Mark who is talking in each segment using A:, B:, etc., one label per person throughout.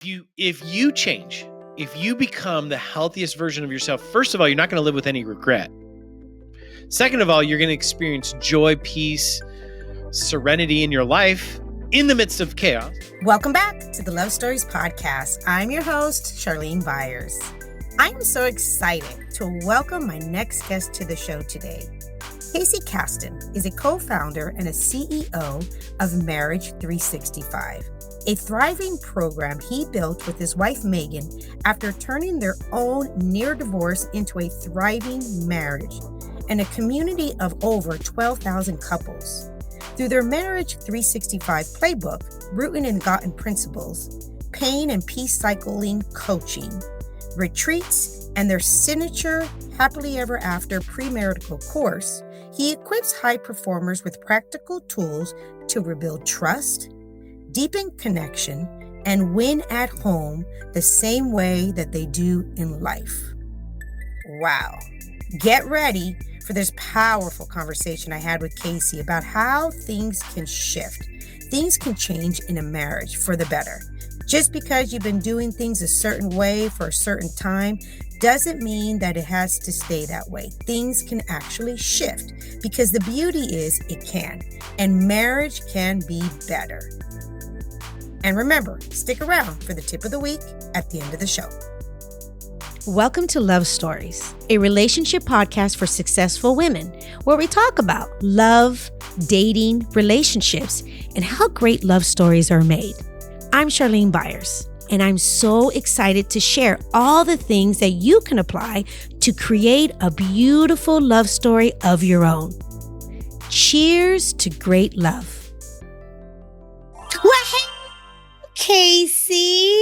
A: If you change, if you become the healthiest version of yourself, first of all, you're not going to live with any regret. Second of all, you're going to experience joy, peace, serenity in your life in the midst of chaos.
B: Welcome back to the Love Stories Podcast. I'm your host, Charlene Byars. I am so excited to welcome my next guest to the show today. Casey Caston is a co-founder and a CEO of Marriage 365, a thriving program he built with his wife, Megan, after turning their own near divorce into a thriving marriage and a community of over 12,000 couples. Through their Marriage 365 playbook, rooted in Gotten principles, pain and peace cycling coaching, retreats, and their signature Happily Ever After premarital course, he equips high performers with practical tools to rebuild trust, deepen connection, and win at home the same way that they do in life. Wow. Get ready for this powerful conversation I had with Casey about how things can shift. Things can change in a marriage for the better. Just because you've been doing things a certain way for a certain time doesn't mean that it has to stay that way. Things can actually shift because the beauty is it can, and marriage can be better. And remember, stick around for the tip of the week at the end of the show. Welcome to Love Stories, a relationship podcast for successful women, where we talk about love, dating, relationships, and how great love stories are made. I'm Charlene Byars, and I'm so excited to share all the things that you can apply to create a beautiful love story of your own. Cheers to great love. Well, hey, Casey.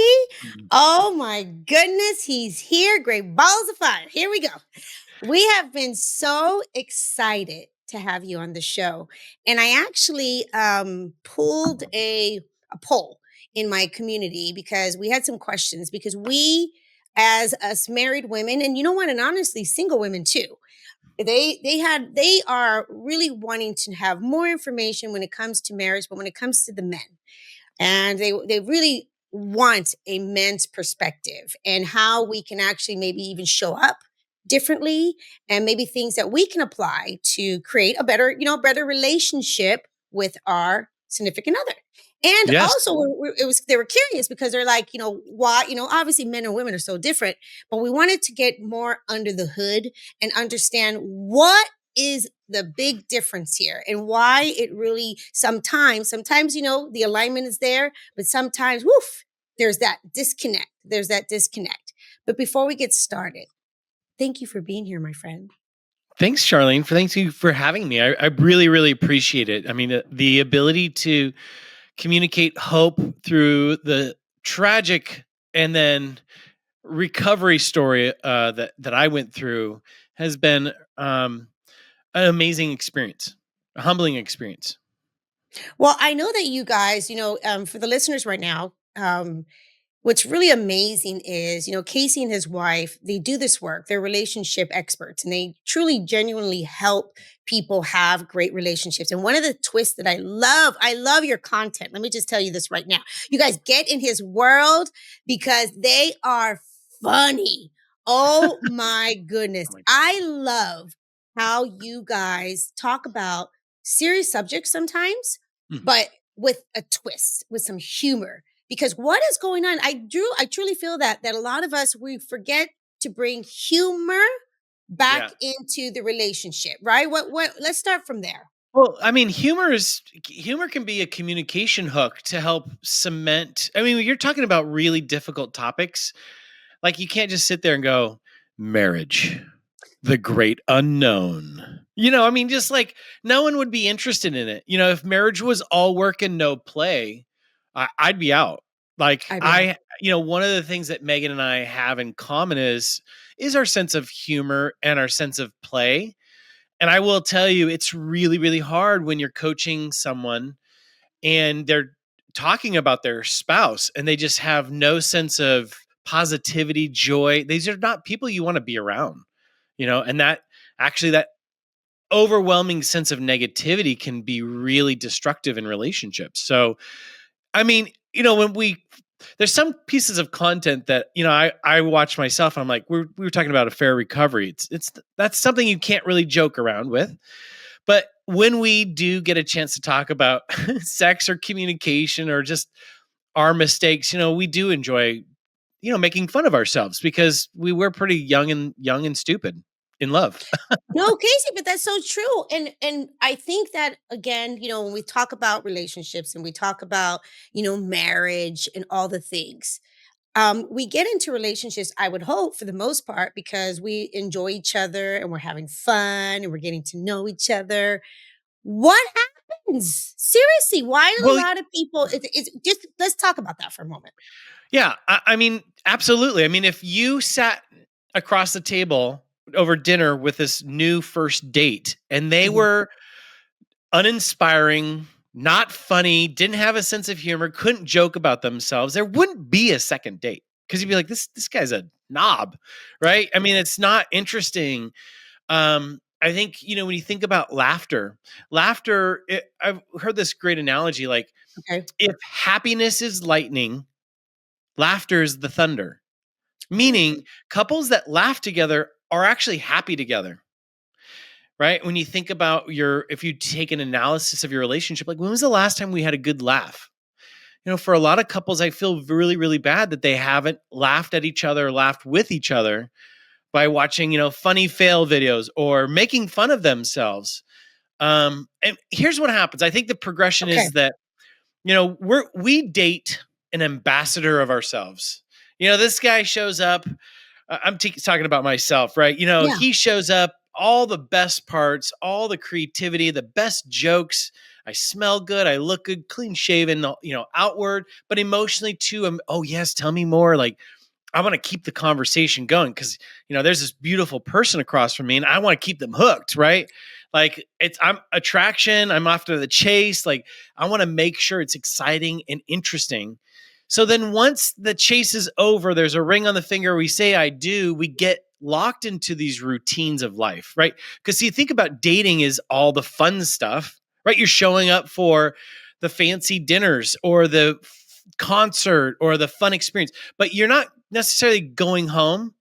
B: Oh my goodness, he's here. Great balls of fire. Here we go. We have been so excited to have you on the show. And I actually pulled a poll in my community because we had some questions, because we, as us married women, and you know what, and honestly, single women too, they are really wanting to have more information when it comes to marriage, but when it comes to the men. And they really want a men's perspective and how we can actually maybe even show up differently, and maybe things that we can apply to create a better, better relationship with our significant other. And
A: Yes.
B: also they were curious because they're like, why, obviously men and women are so different, but we wanted to get more under the hood and understand what is the big difference here and why it really sometimes, the alignment is there, but sometimes, there's that disconnect. But before we get started, thank you for being here, my friend.
A: Thanks, Charlene. Thank you for having me. I really, really appreciate it. I mean, the ability to communicate hope through the tragic and then recovery story that I went through has been an amazing experience, a humbling experience.
B: Well, I know that you guys, for the listeners right now, what's really amazing is, Casey and his wife, they do this work. They're relationship experts, and they truly, genuinely help people have great relationships. And one of the twists that I love your content. Let me just tell you this right now. You guys get in his world because they are funny. Oh my goodness. I love how you guys talk about serious subjects sometimes, but with a twist, with some humor. Because what is going on? I truly feel that a lot of us, we forget to bring humor back into the relationship, right? Let's start from there.
A: Well, I mean, humor can be a communication hook to help cement. I mean, when you're talking about really difficult topics, like you can't just sit there and go, marriage, the great unknown. I mean, just like no one would be interested in it. If marriage was all work and no play, I'd be out. Like one of the things that Megan and I have in common is our sense of humor and our sense of play. And I will tell you, it's really, really hard when you're coaching someone and they're talking about their spouse and they just have no sense of positivity, joy. These are not people you want to be around, and that overwhelming sense of negativity can be really destructive in relationships. So, I mean, when we there's some pieces of content that, I watch myself and I'm like, we were talking about a fair recovery. That's something you can't really joke around with. But when we do get a chance to talk about sex or communication or just our mistakes, we do enjoy, making fun of ourselves because we were pretty young and stupid in love.
B: No, Casey, but that's so true. And I think that again, when we talk about relationships and we talk about, marriage and all the things, we get into relationships, I would hope, for the most part, because we enjoy each other and we're having fun and we're getting to know each other. What happens? Seriously, why do a
A: Well,
B: lot of people it's just let's talk about that for a moment.
A: yeah, I mean, absolutely. I mean, if you sat across the table over dinner with this new first date and they
B: Mhm.
A: were uninspiring, not funny, didn't have a sense of humor, couldn't joke about themselves, there wouldn't be a second date because you'd be like, this guy's a knob, right? I mean, it's not interesting. I think, when you think about laughter, I've heard this great analogy, like
B: Okay.
A: if happiness is lightning, laughter is the thunder.
B: Oh,
A: Meaning couples that laugh together are actually happy together, right? When you think about if you take an analysis of your relationship, like when was the last time we had a good laugh? For a lot of couples, I feel really, really bad that they haven't laughed at each other, laughed with each other by watching, funny fail videos or making fun of themselves. And here's what happens. I think the progression
B: okay.
A: is that, we date an ambassador of ourselves. This guy shows up. Talking about myself, right?
B: Yeah.
A: He shows up, all the best parts, all the creativity, the best jokes. I smell good. I look good, clean shaven, outward, but emotionally too. Oh, yes, tell me more. Like, I want to keep the conversation going because, there's this beautiful person across from me and I want to keep them hooked, right? Like, I'm attraction. I'm after the chase. Like, I want to make sure it's exciting and interesting. So then once the chase is over, there's a ring on the finger. We say, I do. We get locked into these routines of life, right? Because see, think about dating is all the fun stuff, right? You're showing up for the fancy dinners or the concert or the fun experience, but you're not necessarily going home.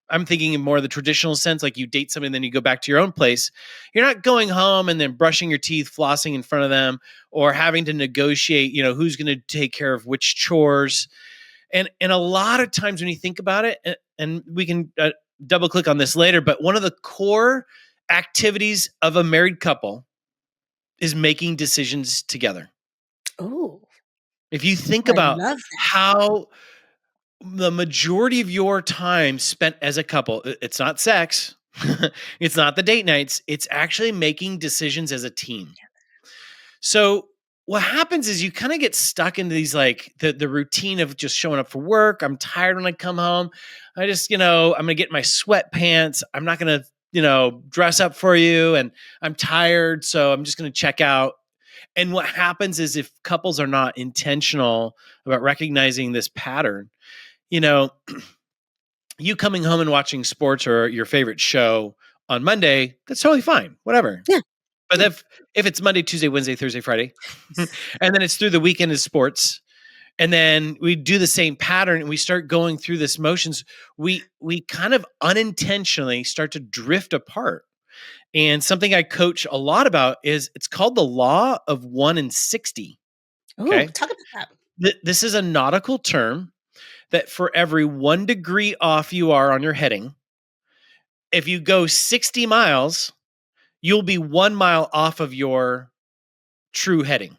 A: I'm thinking in more of the traditional sense, like you date somebody and then you go back to your own place. You're not going home and then brushing your teeth, flossing in front of them, or having to negotiate, who's going to take care of which chores. And a lot of times when you think about it, and we can double click on this later, but one of the core activities of a married couple is making decisions together.
B: Oh,
A: If you think
B: I
A: about
B: love that.
A: how the majority of your time spent as a couple, it's not sex, it's not the date nights, it's actually making decisions as a team. So what happens is you kind of get stuck into these like the routine of just showing up for work. I'm tired when I come home. I just, I'm gonna get my sweatpants. I'm not gonna, dress up for you. And I'm tired. So I'm just gonna check out. And what happens is if couples are not intentional about recognizing this pattern, you know, you coming home and watching sports or your favorite show on Monday, that's totally fine. Whatever.
B: Yeah.
A: But
B: Yeah.
A: if it's Monday, Tuesday, Wednesday, Thursday, Friday, and then it's through the weekend is sports, and then we do the same pattern and we start going through this motions, we kind of unintentionally start to drift apart. And something I coach a lot about is it's called the law of 1 in 60.
B: Oh,
A: Okay.
B: talk about that.
A: This is a nautical term that for every 1 degree off you are on your heading, if you go 60 miles, you'll be 1 mile off of your true heading.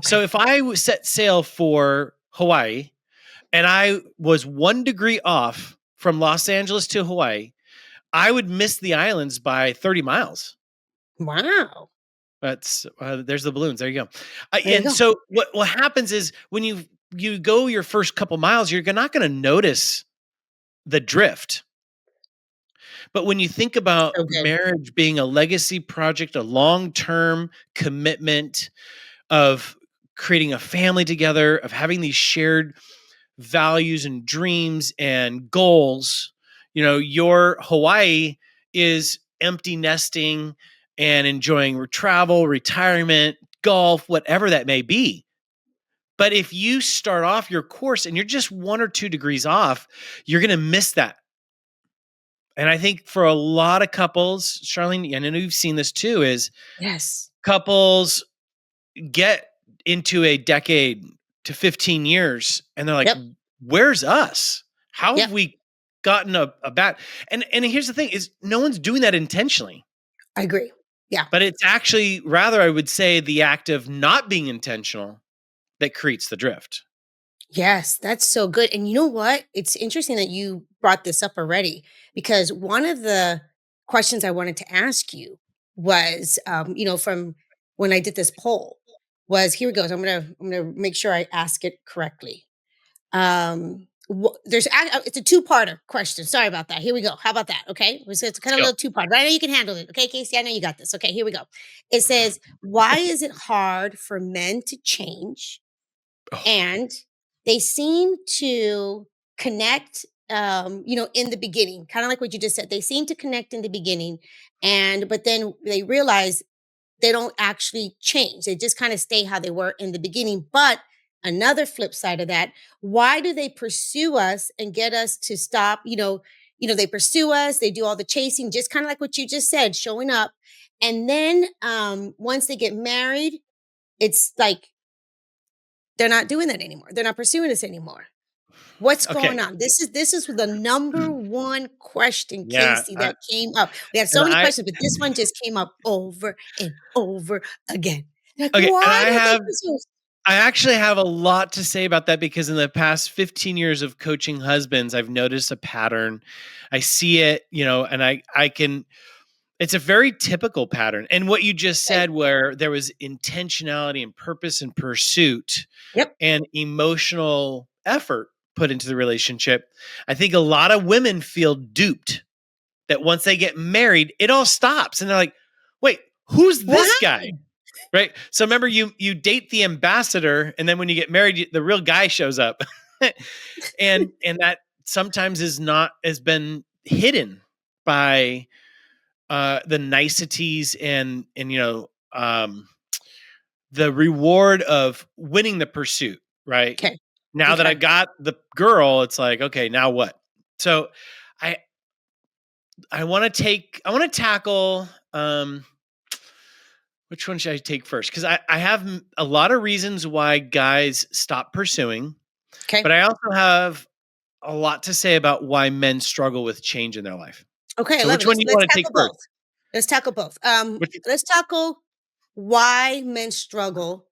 A: So
B: Okay.
A: if I set sail for Hawaii and I was 1 degree off from Los Angeles to Hawaii, I would miss the islands by 30 miles.
B: Wow.
A: That's there's the balloons. There you go.
B: There you
A: And
B: go.
A: so what happens is when you go your first couple miles, you're not going to notice the drift. But when you think about
B: So good.
A: marriage being a legacy project, a long-term commitment of creating a family together, of having these shared values and dreams and goals, your Hawaii is empty nesting and enjoying travel, retirement, golf, whatever that may be. But if you start off your course and you're just 1 or 2 degrees off, you're going to miss that. And I think for a lot of couples, Charlene, and I know you've seen this too, is
B: Yes.
A: couples get into a decade to 15 years and they're like,
B: Yep.
A: where's us? How have
B: Yep.
A: we gotten a bad? And here's the thing is no one's doing that intentionally,
B: I agree. Yeah.
A: but it's actually rather, I would say, the act of not being intentional that creates the drift.
B: Yes, that's so good. And you know what? It's interesting that you brought this up already because one of the questions I wanted to ask you was, from when I did this poll, was here it goes. I'm gonna make sure I ask it correctly. It's a two-parter question. Sorry about that. Here we go. How about that? Okay, it's
A: Let's
B: kind of a
A: go.
B: little two-part, but I know you can handle it. Okay, Casey, I know you got this. Okay, here we go. It says, "Why is it hard for men to change?"
A: Oh,
B: And they seem to connect in the beginning, kind of like what you just said. They seem to connect in the beginning, and but then they realize they don't actually change. They just kind of stay how they were in the beginning. But another flip side of that, why do they pursue us and get us to stop? They pursue us, they do all the chasing, just kind of like what you just said, showing up. And then once they get married, it's like they're not doing that anymore. They're not pursuing us anymore. What's
A: okay.
B: going on? This is the number one question,
A: Yeah.
B: Casey, that came up. We have so
A: And
B: many
A: I,
B: questions, but this one just came up over and over again. Like,
A: okay. And
B: why don't they pursue us?
A: I actually have a lot to say about that because in the past 15 years of coaching husbands, I've noticed a pattern. I see it, and I can, it's a very typical pattern. And what you just
B: Okay.
A: said, where there was intentionality and purpose and pursuit
B: Yep.
A: and emotional effort put into the relationship, I think a lot of women feel duped that once they get married, it all stops. And they're like, wait, who's
B: What
A: this guy?
B: happened?
A: Right. So remember, you date the ambassador, and then when you get married, the real guy shows up, and that sometimes has been hidden by the niceties and the reward of winning the pursuit. Right
B: Okay.
A: now that I
B: Okay.
A: got the girl, it's like, okay, now what? So I I want to tackle. Which one should I take first? Because I have a lot of reasons why guys stop pursuing, but
B: Okay.
A: I also have a lot to say about why men struggle with change in their life.
B: Okay. I
A: So
B: love
A: which
B: it.
A: one
B: Let's
A: do you
B: let's
A: want to take
B: tackle
A: first?
B: both. Let's tackle both.
A: Which,
B: Let's tackle why men struggle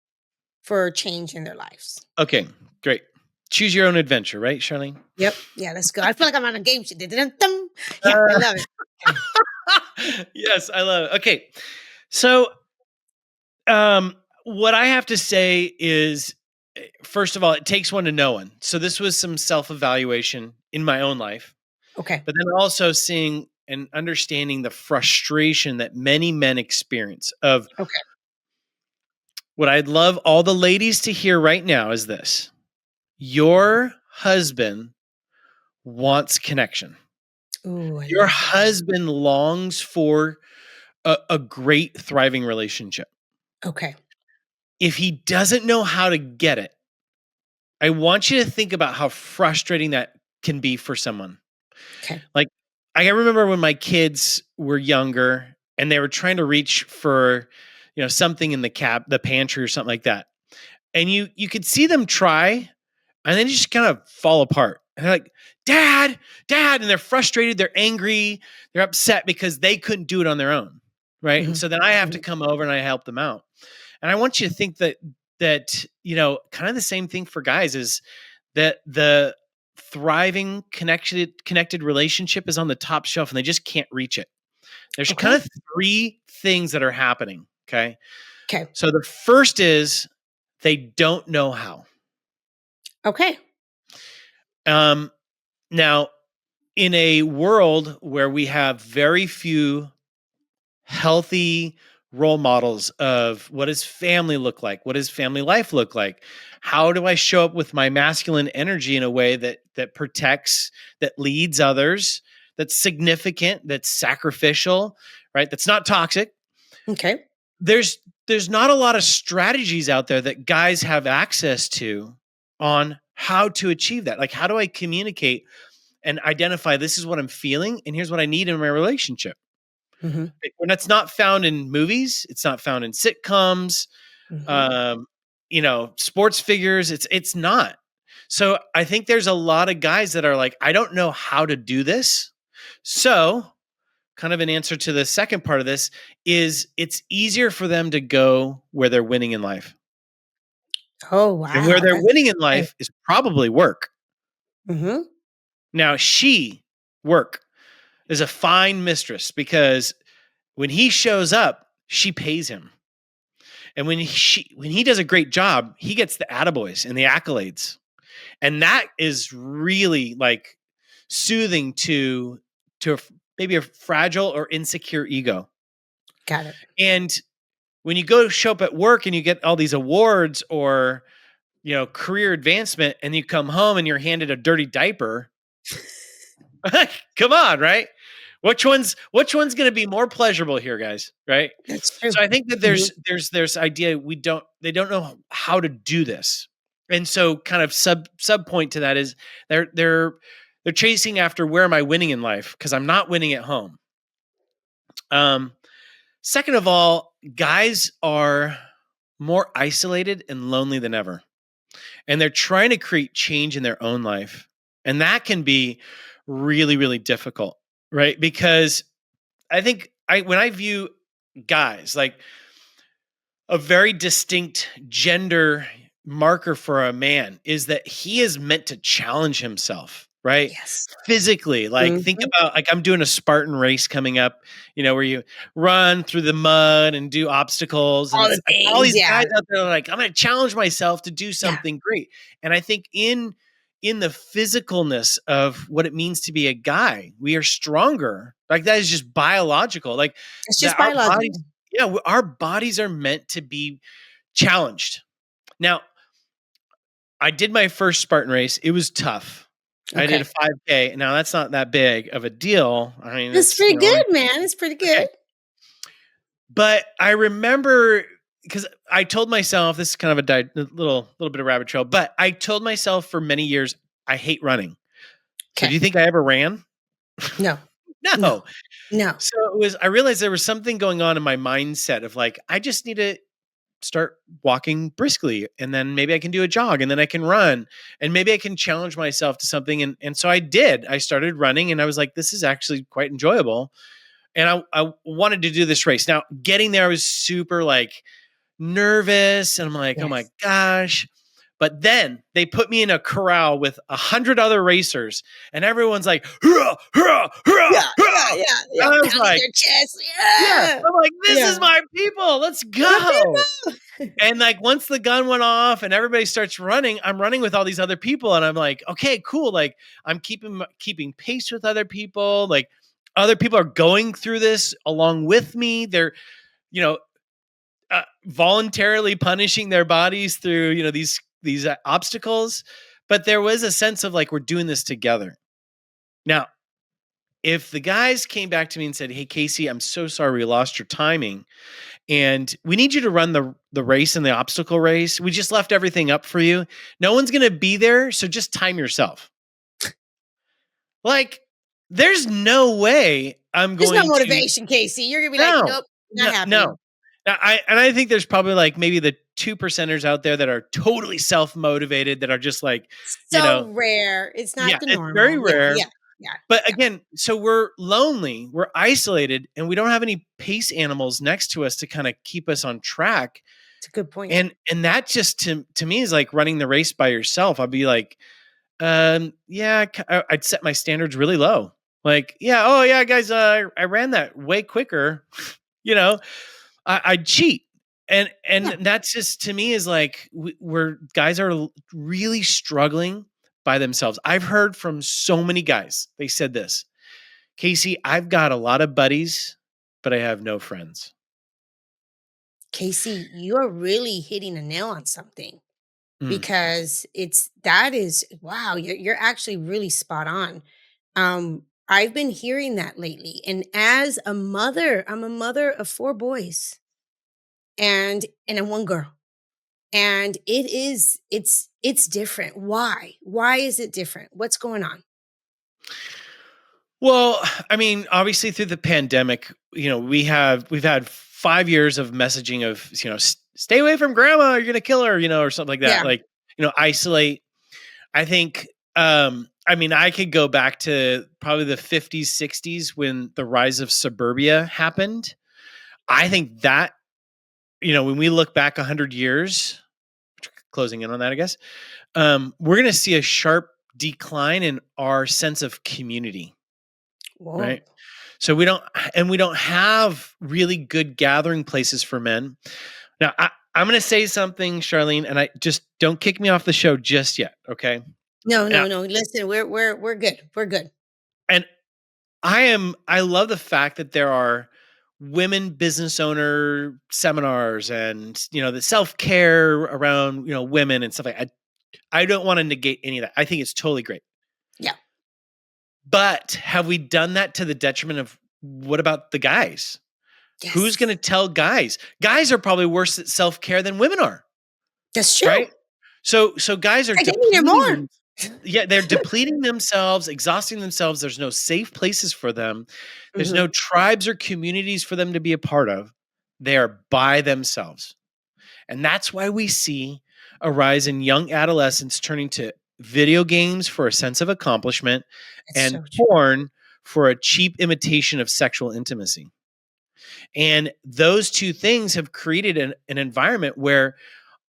B: for change in their lives.
A: okay, great. Choose your own adventure, right, Charlene?
B: Yep. Yeah, let's go. I feel like I'm on a game show. Dun-dun-dun. Yeah, I
A: Uh,
B: love it. Okay.
A: yes, I love it. Okay, so um, what I have to say is, first of all, it takes one to know one. So this was some self-evaluation in my own life,
B: Okay.
A: but then also seeing and understanding the frustration that many men experience of
B: Okay.
A: what I'd love all the ladies to hear right now is this. Your husband wants connection.
B: Ooh, I
A: Your
B: love that.
A: husband longs for a great, thriving relationship.
B: Okay.
A: If he doesn't know how to get it, I want you to think about how frustrating that can be for someone.
B: Okay.
A: Like, I remember when my kids were younger and they were trying to reach for, something in the pantry or something like that. And you could see them try and then just kind of fall apart. And they're like, Dad, Dad. And they're frustrated, they're angry, they're upset because they couldn't do it on their own. Right. And
B: Mhm.
A: so then I have to
B: Mhm.
A: come over and I help them out. And I want you to think that kind of the same thing for guys is that the thriving connected relationship is on the top shelf and they just can't reach it. There's kind
B: Okay.
A: of three things that are happening. Okay.
B: Okay.
A: So the first is they don't know how.
B: Okay.
A: Um, Now, in a world where we have very few healthy role models of what does family look like, what does family life look like, how do I show up with my masculine energy in a way that protects, that leads others, that's significant, that's sacrificial, right? That's not toxic.
B: Okay.
A: There's there's not a lot of strategies out there that guys have access to on how to achieve that. Like, how do I communicate and identify this is what I'm feeling and here's what I need in my relationship?
B: Mhm.
A: When that's not found in movies, it's not found in sitcoms,
B: Mhm.
A: um, sports figures. It's not. So I think there's a lot of guys that are like, I don't know how to do this. So, kind of an answer to the second part of this is it's easier for them to go where they're winning in life.
B: Oh,
A: And where
B: wow,
A: they're
B: that's
A: winning in
B: good.
A: life is probably work.
B: Mhm.
A: Now, work, is a fine mistress because when he shows up, she pays him. And when he does a great job, he gets the attaboys and the accolades. And that is really like soothing to maybe a fragile or insecure ego.
B: Got it.
A: And when you go show up at work and you get all these awards or career advancement and you come home and you're handed a dirty diaper, come on, right? Which one's going to be more pleasurable here, guys, right?
B: That's true.
A: So I think that
B: Mhm.
A: there's idea they don't know how to do this. And so kind of sub point to that is they're chasing after where am I winning in life because I'm not winning at home. Um Second of all, guys are more isolated and lonely than ever. And they're trying to create change in their own life. And that can be really, really difficult, right? Because I think when I view guys, like a very distinct gender marker for a man is that he is meant to challenge himself, right?
B: Yes.
A: Physically, like think
B: Mhm.
A: about like I'm doing a Spartan race coming up, where you run through the mud and do obstacles. And
B: All
A: it's
B: the
A: like all
B: things,
A: these
B: yeah.
A: guys out there are like, I'm going to challenge myself to do
B: Yeah.
A: something great. And I think in the physicalness of what it means to be a guy, we are stronger. Like that is just biological. Like
B: It's just
A: that our
B: biological.
A: bodies, yeah, our bodies are meant to be challenged. Now, I did my first Spartan race. It was tough. I did a
B: Okay.
A: 5K. Now that's not that big of a deal. I mean,
B: That's
A: it's
B: pretty good, man. It's pretty
A: okay.
B: good.
A: But I remember because I told myself this is kind of a little bit of rabbit trail, but I told myself for many years I hate running. So do
B: Okay.
A: you think I ever ran?
B: No. No.
A: No.
B: No.
A: So I realized there was something going on in my mindset of like, I just need to start walking briskly and then maybe I can do a jog and then I can run and maybe I can challenge myself to something. And so I did. I started running and I was like, this is actually quite enjoyable. And I wanted to do this race. Now, getting there, I was super like nervous and I'm like, oh my
B: Yes.
A: gosh. But then they put me in a corral with 100 other racers and everyone's like, hurrah, hurrah, hurrah,
B: Yeah, yeah,
A: hurrah.
B: yeah, yeah.
A: And I was
B: Pounding
A: like,
B: their chest.
A: yeah,
B: Yeah.
A: I'm like, this
B: Yeah.
A: is my people. Let's
B: My
A: go.
B: people.
A: And like once the gun went off and everybody starts running, I'm running with all these other people and I'm like, okay, cool. Like I'm keeping pace with other people. Like other people are going through this along with me. They're, you know, voluntarily punishing their bodies through, these obstacles. But there was a sense of like we're doing this together. Now, if the guys came back to me and said, "Hey, Casey, I'm so sorry we lost your timing. And we need you to run the race and the obstacle race. We just left everything up for you. No one's going to be there, so just time yourself." Like, there's no way I'm
B: There's no
A: going to.
B: motivation, Casey. You're gonna be like,
A: No,
B: nope, not
A: no,
B: happening.
A: no. Now, I think there's probably like maybe the 2%ers out there that are totally self motivated that are just like, you
B: So
A: know,
B: rare. It's
A: yeah,
B: not the
A: it's very
B: normal. Yeah,
A: rare.
B: yeah, yeah,
A: But
B: yeah.
A: again, so we're lonely, we're isolated, and we don't have any pace animals next to us to kind of keep us on track.
B: It's a good point.
A: And that just to me is like running the race by yourself. I'd be like, yeah, I'd set my standards really low. Like, yeah, oh yeah, guys, I ran that way quicker. you know, I'd cheat. And
B: Yeah.
A: that's just to me is like where guys are really struggling by themselves. I've heard from so many guys. They said this, Casey, I've got a lot of buddies, but I have no friends.
B: Casey, you are really hitting a nail on something
A: Mm,
B: because that is wow, you're actually really spot on. I've been hearing that lately. And as a mother, I'm a mother of 4 boys. and I'm one girl. And it's different. Why? Why is it different? What's going on?
A: Well, I mean, obviously through the pandemic, we've had 5 years of messaging of, stay away from grandma, you're going to kill her, or something like that.
B: Yeah.
A: Like, isolate. I think, I mean, I could go back to probably the 50s, 60s when the rise of suburbia happened. I think that, when we look back 100 years, closing in on that, I guess, we're going to see a sharp decline in our sense of community,
B: Whoa.
A: right? So we don't have really good gathering places for men. Now, I'm going to say something, Charlene, and I just don't kick me off the show just yet, okay?
B: No,
A: Now,
B: no, no. Listen, we're good. We're good.
A: and I love the fact that there are women business owner seminars and the self-care around women and stuff like that. I don't want to negate any of that. I think it's totally great.
B: Yeah.
A: But have we done that to the detriment of what about the guys?
B: Yes.
A: Who's going to tell guys? Guys are probably worse at self-care than women are.
B: That's true.
A: Right? So guys are
B: I didn't need more.
A: Yeah, they're depleting themselves, exhausting themselves. There's no safe places for them. There's no tribes or communities for them to be a part of. They are by themselves. And that's why we see a rise in young adolescents turning to video games for a sense of accomplishment and porn for a cheap imitation of sexual intimacy. And those two things have created an environment where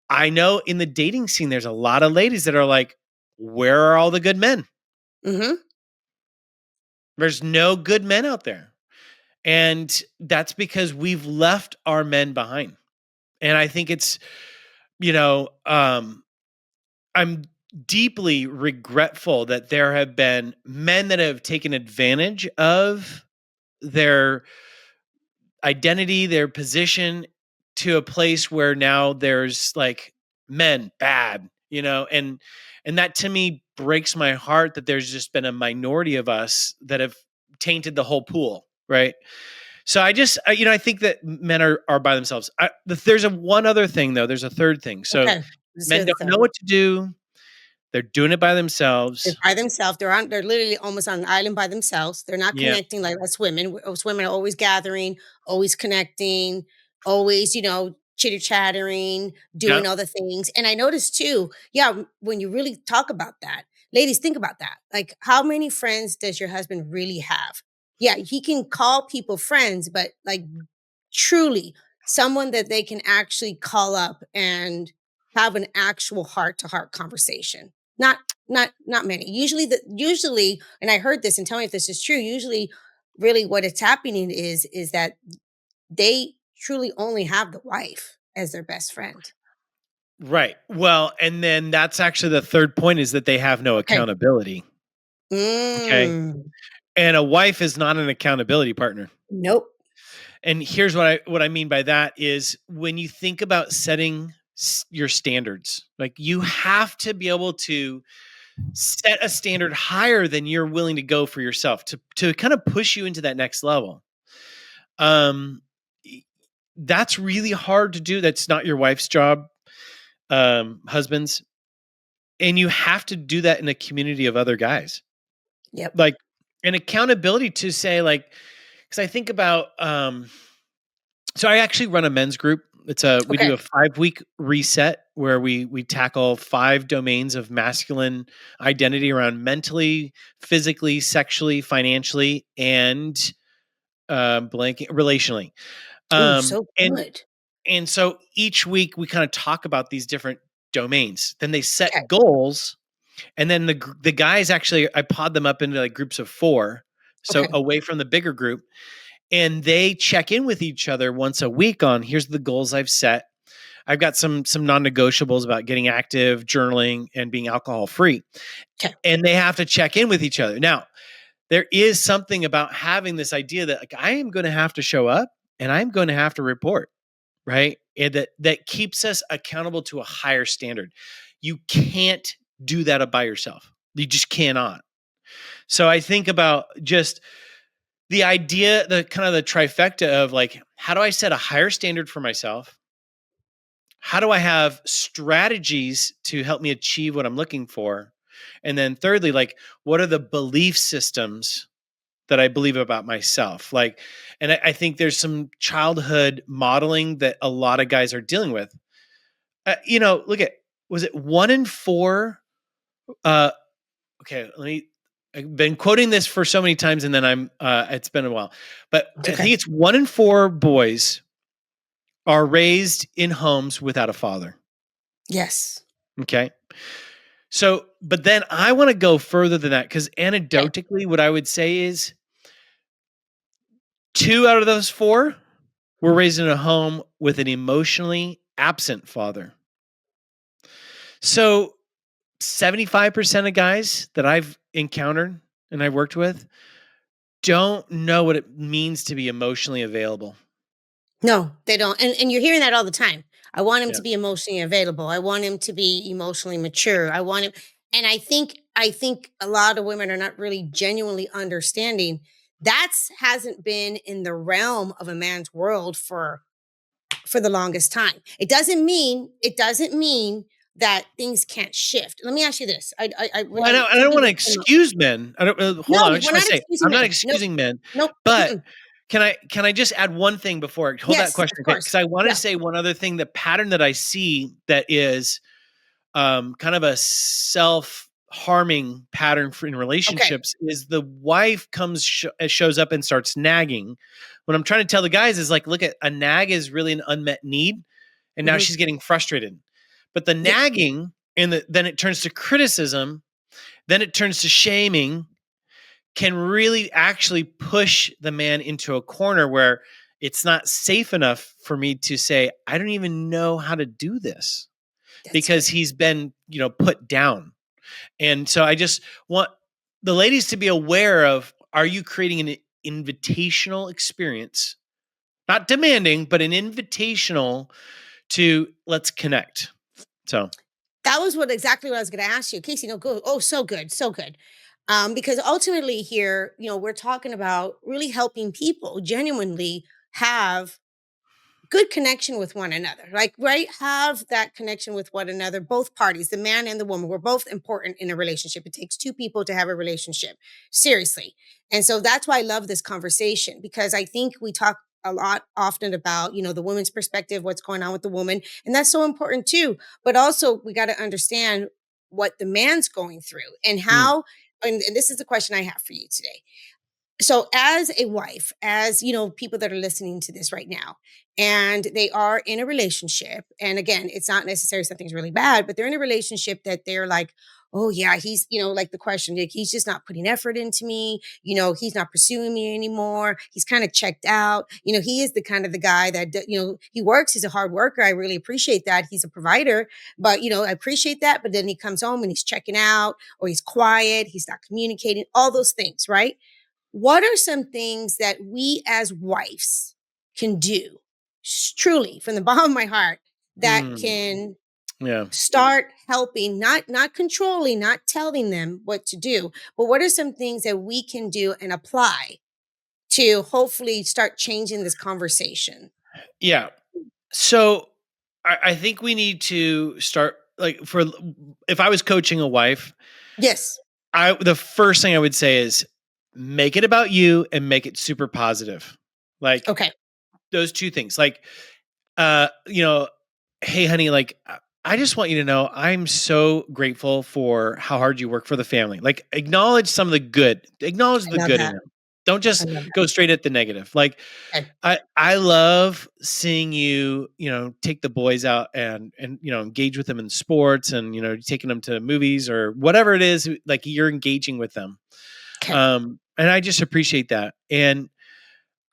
A: I know in the dating scene, there's a lot of ladies that are like, where are all the good men? There's no good men out there. And that's because we've left our men behind. And I think it's, I'm deeply regretful that there have been men that have taken advantage of their identity, their position to a place where now there's like men bad, and that to me breaks my heart that there's just been a minority of us that have tainted the whole pool, right? So I think that men are by themselves. There's one other thing though. There's a third thing. So men don't know what to do. They're doing it by themselves.
B: They're by themselves. They're literally almost on an island by themselves. They're not connecting like us women. Us women are always gathering, always connecting, always, chitter chattering, doing other things. And I noticed too, when you really talk about that, ladies, think about that. Like, how many friends does your husband really have? Yeah, he can call people friends, but like truly someone that they can actually call up and have an actual heart to heart conversation. Not many. Usually, and I heard this, and tell me if this is true. Usually, really, what it's happening is that they truly only have the wife as their best friend.
A: Right. Well, and then that's actually the third point is that they have no accountability. Okay. And a wife is not an accountability partner.
B: Nope.
A: And here's what I mean by that is when you think about setting your standards, like you have to be able to set a standard higher than you're willing to go for yourself to kind of push you into that next level. That's really hard to do. That's not your wife's job, husbands. And you have to do that in a community of other guys.
B: Yep.
A: Like an accountability to say like, because I think about, so I actually run a men's group. We do a 5-week reset where we tackle 5 domains of masculine identity around mentally, physically, sexually, financially, and relationally.
B: So good.
A: And so each week we kind of talk about these different domains. Then they set goals, and then the guys actually I pod them up into like groups of 4, so away from the bigger group. And they check in with each other once a week on here's the goals I've set. I've got some non-negotiables about getting active, journaling, and being alcohol free. And they have to check in with each other. Now, there is something about having this idea that like I am going to have to show up and I'm going to have to report, right? And that keeps us accountable to a higher standard. You can't do that by yourself. You just cannot. So I think about just the idea, the kind of the trifecta of like, how do I set a higher standard for myself? How do I have strategies to help me achieve what I'm looking for? And then thirdly, like, what are the belief systems that I believe about myself? Like, and I think there's some childhood modeling that a lot of guys are dealing with. Look at, was it 1 in 4? Uh, okay, I've been quoting this for so many times and then it's been a while, but
B: It's
A: I
B: okay.
A: think it's 1 in 4 boys are raised in homes without a father.
B: Yes.
A: Okay. So, but then I want to go further than that because
B: Okay.
A: anecdotally, what I would say is 2 out of those 4 were raised in a home with an emotionally absent father. So 75% of guys that I've encountered and I've worked with don't know what it means to be emotionally available.
B: No, they don't. And you're hearing that all the time. I want him
A: Yeah.
B: to be emotionally available. I want him to be emotionally mature. I want him, and I think a lot of women are not really genuinely understanding that's hasn't been in the realm of a man's world for the longest time. It doesn't mean that things can't shift. Let me ask you this. I
A: Well, I
B: read
A: don't I don't
B: something
A: wanna
B: that came up.
A: excuse men. I don't hold
B: No,
A: on, I
B: we're
A: just wanna
B: not
A: say,
B: excusing
A: I'm not
B: men. Nope.
A: excusing men,
B: Nope.
A: but
B: Mm-mm.
A: can I just add one thing before hold that
B: Yes,
A: question,
B: of
A: okay? Because
B: course.
A: I wanna
B: Yeah.
A: say one other thing, the pattern that I see that is, kind of a self-harming pattern in
B: Okay.
A: relationships is the wife shows up and starts nagging. What I'm trying to tell the guys is like, look at a nag is really an unmet need, and now
B: Hmm.
A: she's getting frustrated. But the
B: Yeah,
A: nagging then it turns to criticism, then it turns to shaming, can really actually push the man into a corner where it's not safe enough for me to say, I don't even know how to do this
B: that's
A: because
B: good.
A: he's been, put down. And so I just want the ladies to be aware of, are you creating an invitational experience? Not demanding, but an invitational to let's connect. So,
B: That was exactly what I was going to ask you, Casey. No, good. Oh, so good, so good. Because ultimately, here, we're talking about really helping people genuinely have good connection with one another, like, right, have that connection with one another, both parties, the man and the woman. We're both important in a relationship. It takes two people to have a relationship, seriously. And so that's why I love this conversation, because I think we talk a lot often about the woman's perspective, what's going on with the woman, and that's so important too. But also we got to understand what the man's going through and
A: mm,
B: how. And this is the question I have for you today. So as a wife, as people that are listening to this right now, and they are in a relationship, and again, it's not necessarily something's really bad, but they're in a relationship that they're like, oh yeah, he's, like the question, like, he's just not putting effort into me, he's not pursuing me anymore, he's kind of checked out, he is the kind of the guy that he works, he's a hard worker, I really appreciate that, he's a provider, but I appreciate that, but then he comes home and he's checking out, or he's quiet, he's not communicating, all those things, right? What are some things that we as wives can do, truly from the bottom of my heart, that
A: mm,
B: can
A: yeah.
B: start helping, not controlling, not telling them what to do, but what are some things that we can do and apply to hopefully start changing this conversation?
A: Yeah. So I think we need to start like if I was coaching a wife,
B: Yes.
A: the first thing I would say is make it about you and make it super positive. Like
B: Okay.
A: those two things. Like you know, hey honey, like I just want you to know I'm so grateful for how hard you work for the family. Like acknowledge some of the good. Acknowledge
B: I
A: the
B: love
A: good in
B: that.
A: him. Don't
B: I
A: just
B: love
A: go straight at the negative. Like
B: that.
A: I love seeing you, take the boys out and engage with them in sports and taking them to movies or whatever it is, like you're engaging with them.
B: Okay.
A: And I just appreciate that. And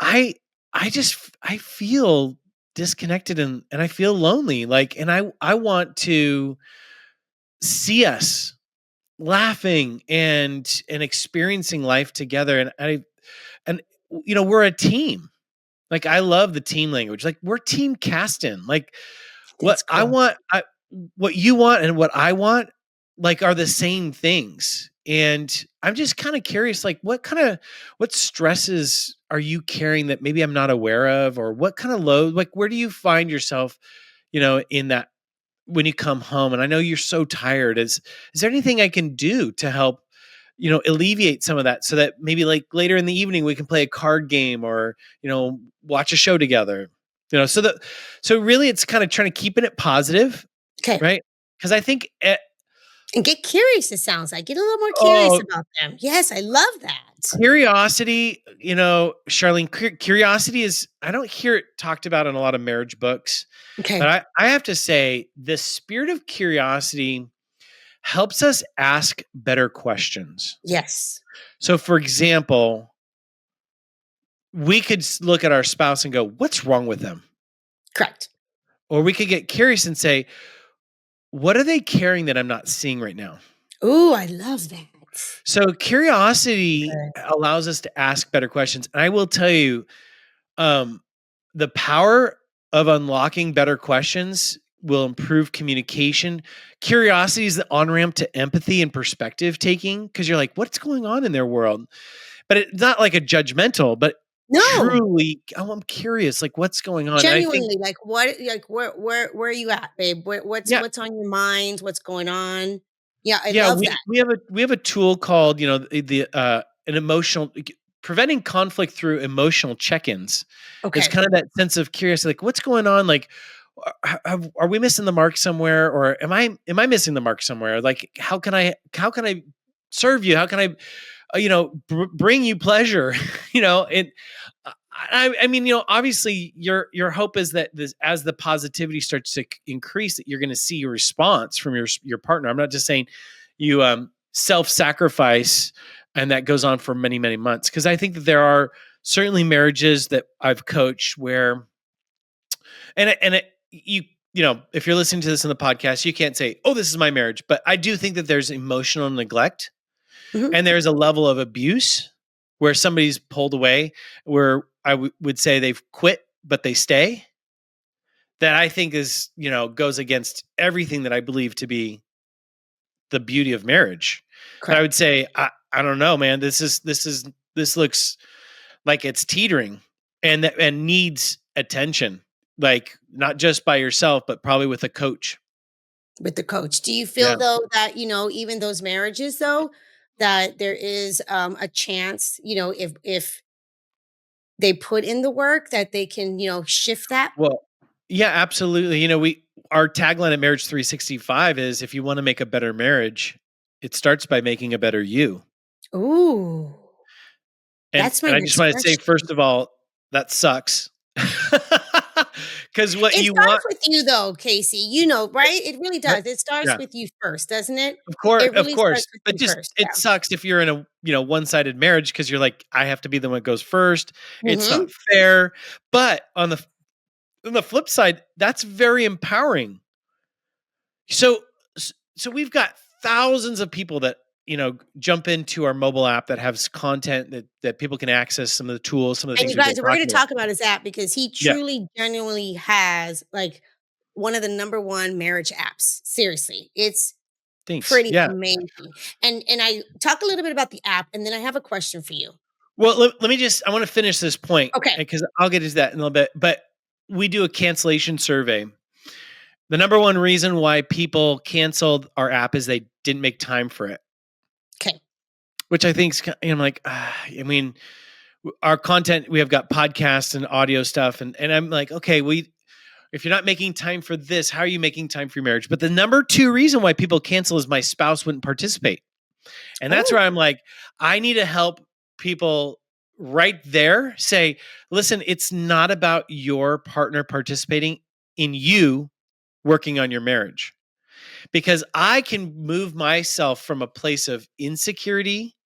A: I I feel disconnected and I feel lonely. Like and I want to see us laughing and experiencing life together. And we're a team. Like, I love the team language. Like, we're team Caston. Like, what
B: That's
A: I
B: cool.
A: want, what you want and what I want, like, are the same things. And I'm just kind of curious, like, what stresses are you carrying that maybe I'm not aware of, or what kind of load? Like, where do you find yourself in that when you come home and I know you're so tired, is there anything I can do to help, alleviate some of that so that maybe like later in the evening we can play a card game or, watch a show together. So really it's kind of trying to keeping it positive,
B: Okay.
A: right? Because I think
B: And get curious, it sounds like. Get a little more curious
A: oh,
B: about them. Yes, I love that.
A: curiosity, Charlene, curiosity is, I don't hear it talked about in a lot of marriage books, but
B: Okay.
A: I have to say the spirit of curiosity helps us ask better questions.
B: Yes.
A: So, for example, we could look at our spouse and go, what's wrong with them?
B: Correct.
A: Or we could get curious and say, what are they carrying that I'm not seeing right now?
B: Ooh, I love that.
A: So, curiosity
B: Good.
A: allows us to ask better questions. And I will tell you, um, the power of unlocking better questions will improve communication. Curiosity is the on ramp to empathy and perspective taking because you're like, what's going on in their world? But it's not like a judgmental, but
B: No,
A: truly, oh, I'm curious, like what's going on? And I think,
B: genuinely, like what, like where are you at, babe?
A: yeah,
B: What's on your mind? What's going on? Yeah, I
A: yeah,
B: love
A: we
B: that.
A: we have a tool called, an emotional preventing conflict through emotional check-ins. Is
B: Okay.
A: kind of that sense of curiosity, like what's going on? Like, are we missing the mark somewhere, or am I missing the mark somewhere? Like, how can I serve you? How can I, bring you pleasure? And I mean, obviously, your hope is that this, as the positivity starts to increase, that you're going to see a response from your partner. I'm not just saying you self-sacrifice and that goes on for many many months, because I think that there are certainly marriages that I've coached where, if you're listening to this in the podcast, you can't say, "Oh, this is my marriage," but I do think that there's emotional neglect
B: Mhm.
A: and there's a level of abuse where somebody's pulled away, where I would say they've quit, but they stay. That I think is, goes against everything that I believe to be the beauty of marriage. That I would
B: Correct.
A: say, I don't know, man. This looks like it's teetering and needs attention, like not just by yourself, but probably with a coach.
B: With the coach. Do you feel
A: Yeah.
B: though that, even those marriages though, that there is a chance, if they put in the work that they can, shift that?
A: Well, yeah, absolutely. We our tagline at Marriage 365 is if you want to make a better marriage, it starts by making a better you.
B: Ooh,
A: And
B: that's my
A: and I just
B: next
A: want to say,
B: question.
A: first of all, that sucks. Because what
B: It
A: you
B: starts
A: want,
B: with you though, Casey, right? It really
A: right?
B: does. It starts
A: Yeah,
B: with you first, doesn't it?
A: course,
B: It
A: of
B: really starts
A: course.
B: with
A: But
B: you
A: just
B: first.
A: it
B: Yeah.
A: sucks if you're in a one-sided marriage because you're like, I have to be the one that goes first. It's
B: Mhm.
A: not fair. But on the flip side, that's very empowering. So so we've got thousands of people that jump into our mobile app that has content that people can access, some of the tools, some of the
B: And
A: things
B: you
A: we've been
B: guys, we're gonna
A: talking about.
B: talk about his app because he
A: Yeah,
B: truly, genuinely has, like, one of the number 1 marriage apps. Seriously. It's
A: thanks.
B: pretty
A: Yeah.
B: amazing. And I talk a little bit about the app, and then I have a question for you.
A: Well, let me just, I want to finish this point
B: Okay.
A: because I'll get into that in a little bit. But we do a cancellation survey. The number one reason why people canceled our app is they didn't make time for it,
B: Okay.
A: which I think is, I'm like, I mean, our content, we have got podcasts and audio stuff. And I'm like, okay, if you're not making time for this, how are you making time for your marriage? But the number two reason why people cancel is my spouse wouldn't participate. And that's where
B: Oh,
A: I'm like, I need to help people right there say, listen, it's not about your partner participating in you working on your marriage. Because I can move myself from a place of insecurity,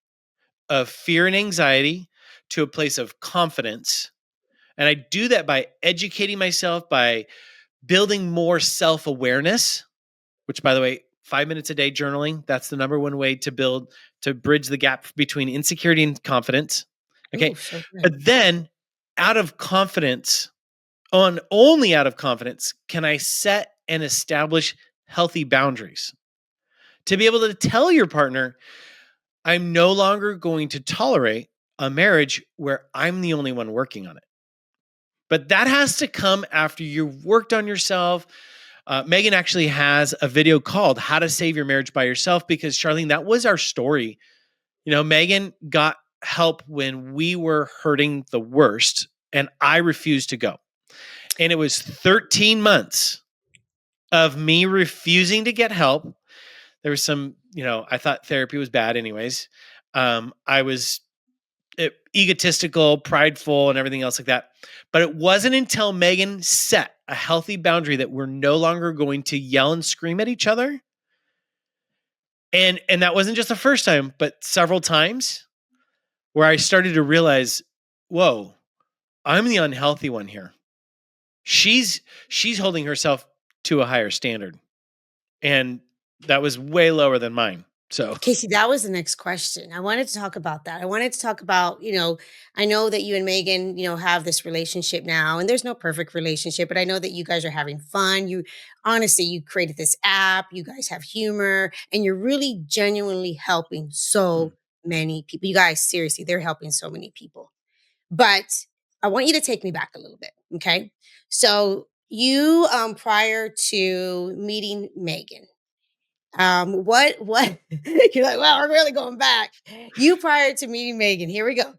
A: of fear and anxiety, to a place of confidence. And I do that by educating myself, by building more self awareness, which, by the way, 5 minutes a day journaling, that's the number one way to bridge the gap between insecurity and confidence.
B: ooh,
A: Okay.
B: so good.
A: But then out of confidence, only out of confidence, can I set and establish healthy boundaries to be able to tell your partner, I'm no longer going to tolerate a marriage where I'm the only one working on it. But that has to come after you've worked on yourself, Megan actually has a video called How to Save Your Marriage by Yourself, because Charlene, that was our story. Megan got help when we were hurting the worst, and I refused to go. And it was 13 months of me refusing to get help. There was some, I thought therapy was bad anyways. I was egotistical, prideful, and everything else like that. But it wasn't until Megan set a healthy boundary that we're no longer going to yell and scream at each other. And that wasn't just the first time, but several times, where I started to realize, whoa, I'm the unhealthy one here. She's holding herself to a higher standard. And that was way lower than mine. So,
B: Casey, that was the next question. I wanted to talk about that. I wanted to talk about, I know that you and Megan, have this relationship now, and there's no perfect relationship, but I know that you guys are having fun. You created this app, you guys have humor, and you're really genuinely helping so many people. You guys, seriously, they're helping so many people. But I want you to take me back a little bit. Okay. So you, prior to meeting Megan, what you're like, well, we're really going back. You prior to meeting Megan, here we go.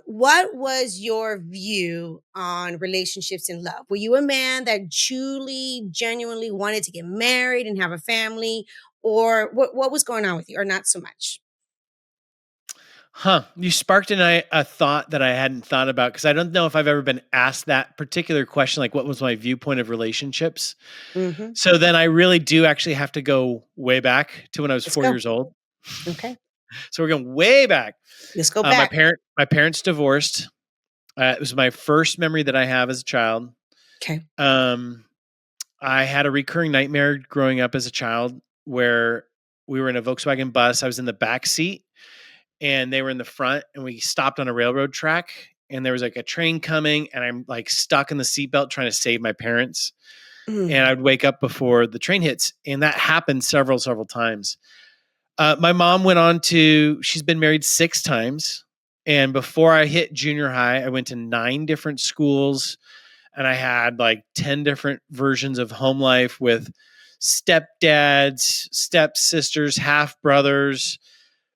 B: What was your view on relationships and love? Were you a man that truly, genuinely wanted to get married and have a family? Or what was going on with you, or not so much?
A: you sparked in a thought that I hadn't thought about, because I don't know if I've ever been asked that particular question, like what was my viewpoint of relationships.
B: Mm-hmm.
A: So then I really do actually have to go way back to when I was
B: Let's
A: 4
B: go.
A: years old.
B: Okay.
A: So we're going way back.
B: Let's go
A: My
B: back.
A: parents divorced. It was my first memory that I have as a child.
B: Okay.
A: I had a recurring nightmare growing up as a child, where we were in a Volkswagen bus. I was in the back seat and they were in the front, and we stopped on a railroad track, and there was like a train coming, and I'm like stuck in the seatbelt trying to save my parents. And
B: Mm.
A: I'd wake up before the train hits. And that happened several times. My mom she's been married 6 times. And before I hit junior high, I went to 9 different schools, and I had like 10 different versions of home life with stepdads, stepsisters, half brothers,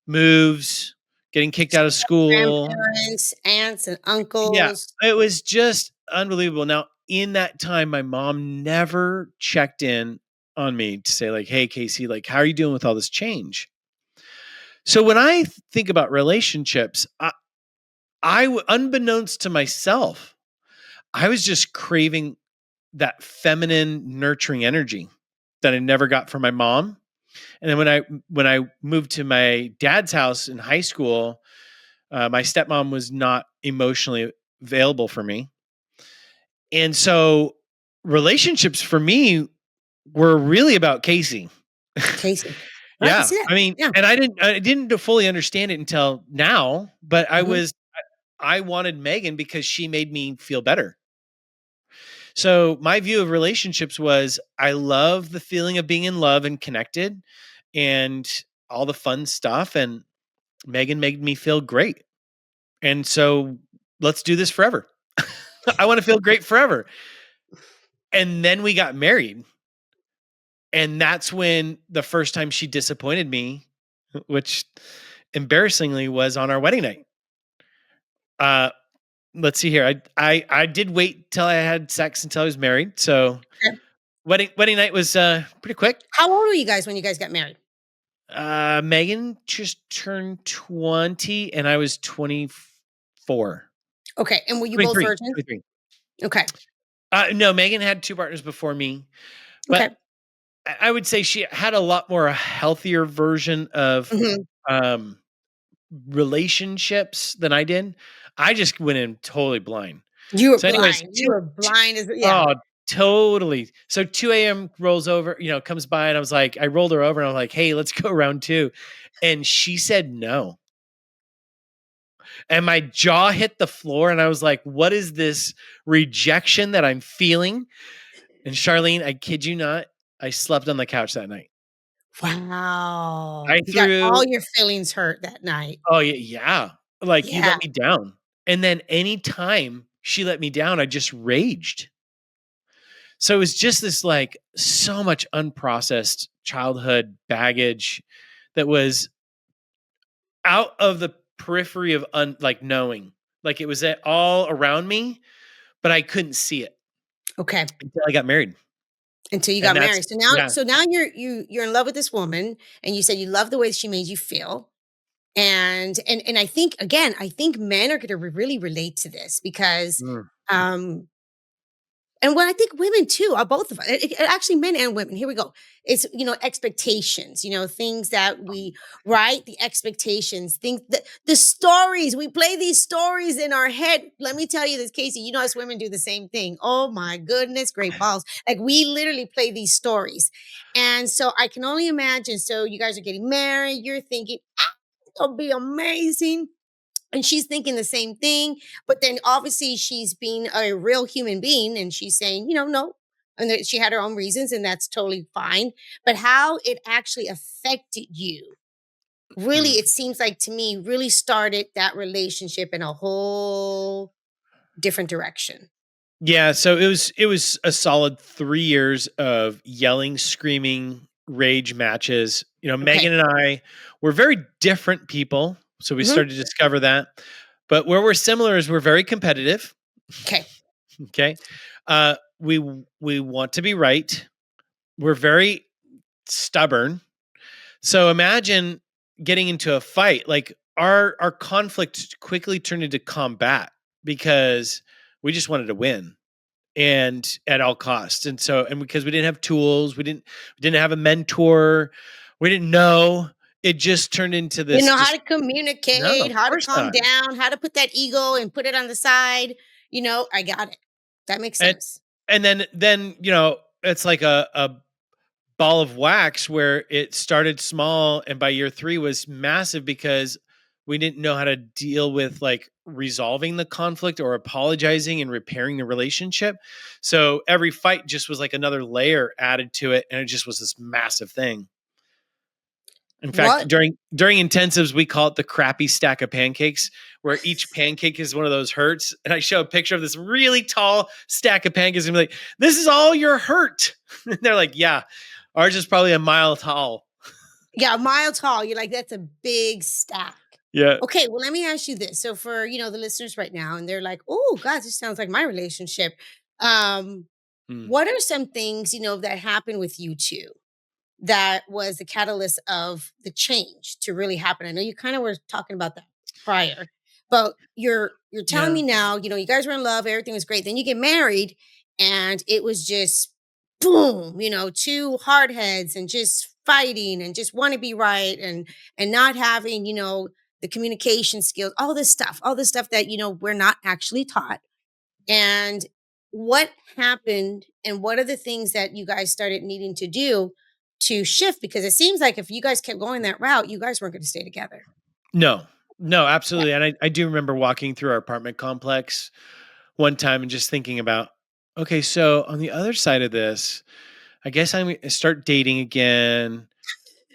A: moves, getting kicked out of school.
B: Grandparents, aunts, and
A: Yeah,
B: uncles.
A: it was just unbelievable. Now, in that time, my mom never checked in on me to say like, "Hey, Casey, like, how are you doing with all this change?" So when I think about relationships, unbeknownst to myself, I was just craving that feminine, nurturing energy that I never got from my mom. And then when I moved to my dad's house in high school, my stepmom was not emotionally available for me. And so relationships for me were really about Casey.
B: Casey. I can
A: Yeah.
B: see that.
A: I mean,
B: Yeah.
A: and I didn't fully understand it until now, but
B: Mhm.
A: I wanted Megan because she made me feel better. So my view of relationships was, I love the feeling of being in love and connected and all the fun stuff. And Megan made me feel great. And so let's do this forever. I want to feel great forever. And then we got married. And that's when the first time she disappointed me, which embarrassingly was on our wedding night. Uh, let's see here. I did wait till I had sex until I was married. So
B: Okay.
A: wedding night was pretty quick.
B: How old were you guys when you guys got married?
A: Megan just turned 20 and I was 24.
B: Okay, and were you both
A: 23.
B: virgins?
A: 23.
B: Okay.
A: No, Megan had 2 partners before me, but
B: Okay.
A: I would say she had a lot more healthier version of
B: Mhm.
A: um, relationships than I did. I just went in totally blind.
B: You were
A: So, anyways,
B: blind. You were blind as yeah.
A: oh, totally. So 2 a.m. rolls over, comes by, and I rolled her over and I'm like, "Hey, let's go round 2." And she said no. And my jaw hit the floor, and I was like, "What is this rejection that I'm feeling?" And Charlene, I kid you not, I slept on the couch that night.
B: Wow.
A: I
B: You got
A: threw
B: all your feelings hurt that night.
A: Oh, yeah. Like, you
B: Yeah.
A: let me down. And then anytime she let me down, I just raged. So it was just this like so much unprocessed childhood baggage that was out of the periphery of like knowing. Like it was all around me, but I couldn't see it
B: Okay.
A: until I got married.
B: Until you
A: And
B: got
A: that's
B: married. So now
A: yeah.
B: so now you're in love with this woman, and you said you love the way she made you feel. And I think, again, I think men are gonna really relate to this because,
A: Mm.
B: um and what I think women too, are both of us, actually men and women. Here we go. It's, expectations, things that we, right? The expectations, things that the stories, we play these stories in our head. Let me tell you this, Casey, us women do the same thing. Oh my goodness, great balls. Like we literally play these stories. And so I can only imagine. So you guys are getting married, you're thinking, it'll be amazing. And she's thinking the same thing, but then obviously she's being a real human being and she's saying, no. And that she had her own reasons, and that's totally fine. But how it actually affected you, really,
A: Mm.
B: it seems like to me, really started that relationship in a whole different direction.
A: Yeah, so it was a solid 3 years of yelling, screaming, rage matches.
B: Okay.
A: Megan and I were very different people, so we
B: Hmm.
A: started to discover that. But where we're similar is we're very competitive.
B: Okay.
A: Okay, we want to be right. We're very stubborn. So imagine getting into a fight. Like our conflict quickly turned into combat because we just wanted to win and at all costs. And because we didn't have tools, we didn't have a mentor, we didn't know, it just turned into
B: You
A: this
B: know how
A: just
B: to
A: no,
B: communicate,
A: of
B: how to
A: course
B: calm
A: not.
B: down, how to put that ego and put it on the side. I got it. That makes
A: And
B: sense.
A: and then it's like a ball of wax where it started small and by year 3 was massive because we didn't know how to deal with like resolving the conflict or apologizing and repairing the relationship. So every fight just was like another layer added to it and it just was this massive thing. In fact,
B: What?
A: during intensives, we call it the crappy stack of pancakes, where each pancake is one of those hurts. And I show a picture of this really tall stack of pancakes and be like, "This is all your hurt." And they're like, "Yeah, ours is probably a mile tall."
B: Yeah, a mile tall. You're like, that's a big stack.
A: Yeah.
B: Okay, well, let me ask you this. So for, the listeners right now, and they're like, oh, God, this sounds like my relationship. Um,
A: Mm.
B: what are some things, that happened with you two that was the catalyst of the change to really happen? I know you kind of were talking about that prior, but you're telling
A: Yeah.
B: me now, you guys were in love, everything was great. Then you get married and it was just boom, two hard heads and just fighting and just want to be right and not having, the communication skills, all this stuff that, we're not actually taught. And what happened and what are the things that you guys started needing to do to shift? Because it seems like if you guys kept going that route, you guys weren't going to stay together.
A: No, no,
B: Yeah.
A: absolutely. And I do remember walking through our apartment complex one time and just thinking about, okay, so on the other side of this, I guess I'm gonna start dating again.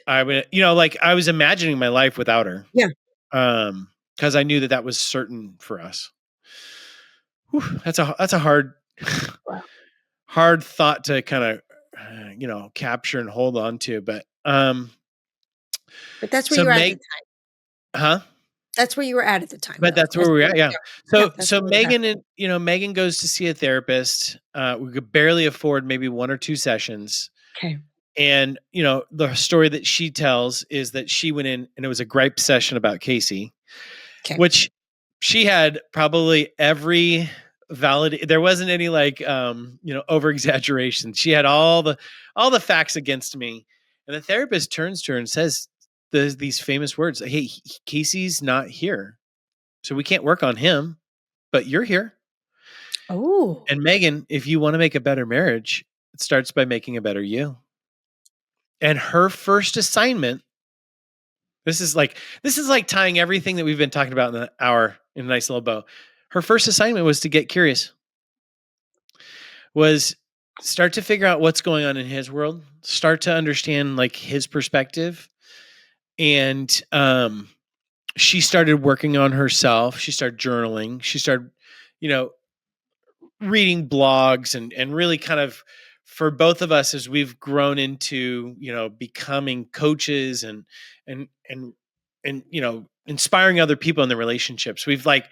A: I would, like I was imagining my life without her.
B: Yeah.
A: Because I knew that that was certain for us. Whew, that's a hard
B: Wow.
A: hard thought to kind of capture and hold on to. But
B: But that's where
A: so
B: you were at the
A: Meg,
B: time.
A: huh?
B: That's where you were at the time,
A: But
B: though.
A: that's where we're at. Yeah.
B: Yeah. Yeah, that's
A: So
B: where we're at.
A: Megan and Megan goes to see a therapist. We could barely afford maybe 1 or 2 sessions.
B: Okay.
A: And the story that she tells is that she went in and it was a gripe session about Casey,
B: Okay.
A: which she had probably every valid. There wasn't any like over exaggeration. She had all the facts against me, and the therapist turns to her and says these famous words: "Hey, Casey's not here, so we can't work on him, but you're here."
B: Oh.
A: And Megan, if you want to make a better marriage, it starts by making a better you. And her first assignment, this is like tying everything that we've been talking about in the hour in a nice little bow. Her first assignment was to get curious, was start to figure out what's going on in his world, start to understand like his perspective. And she started working on herself. She started journaling. She started, you know, reading blogs and really kind of for both of us as we've grown into, becoming coaches and inspiring other people in their relationships. We've like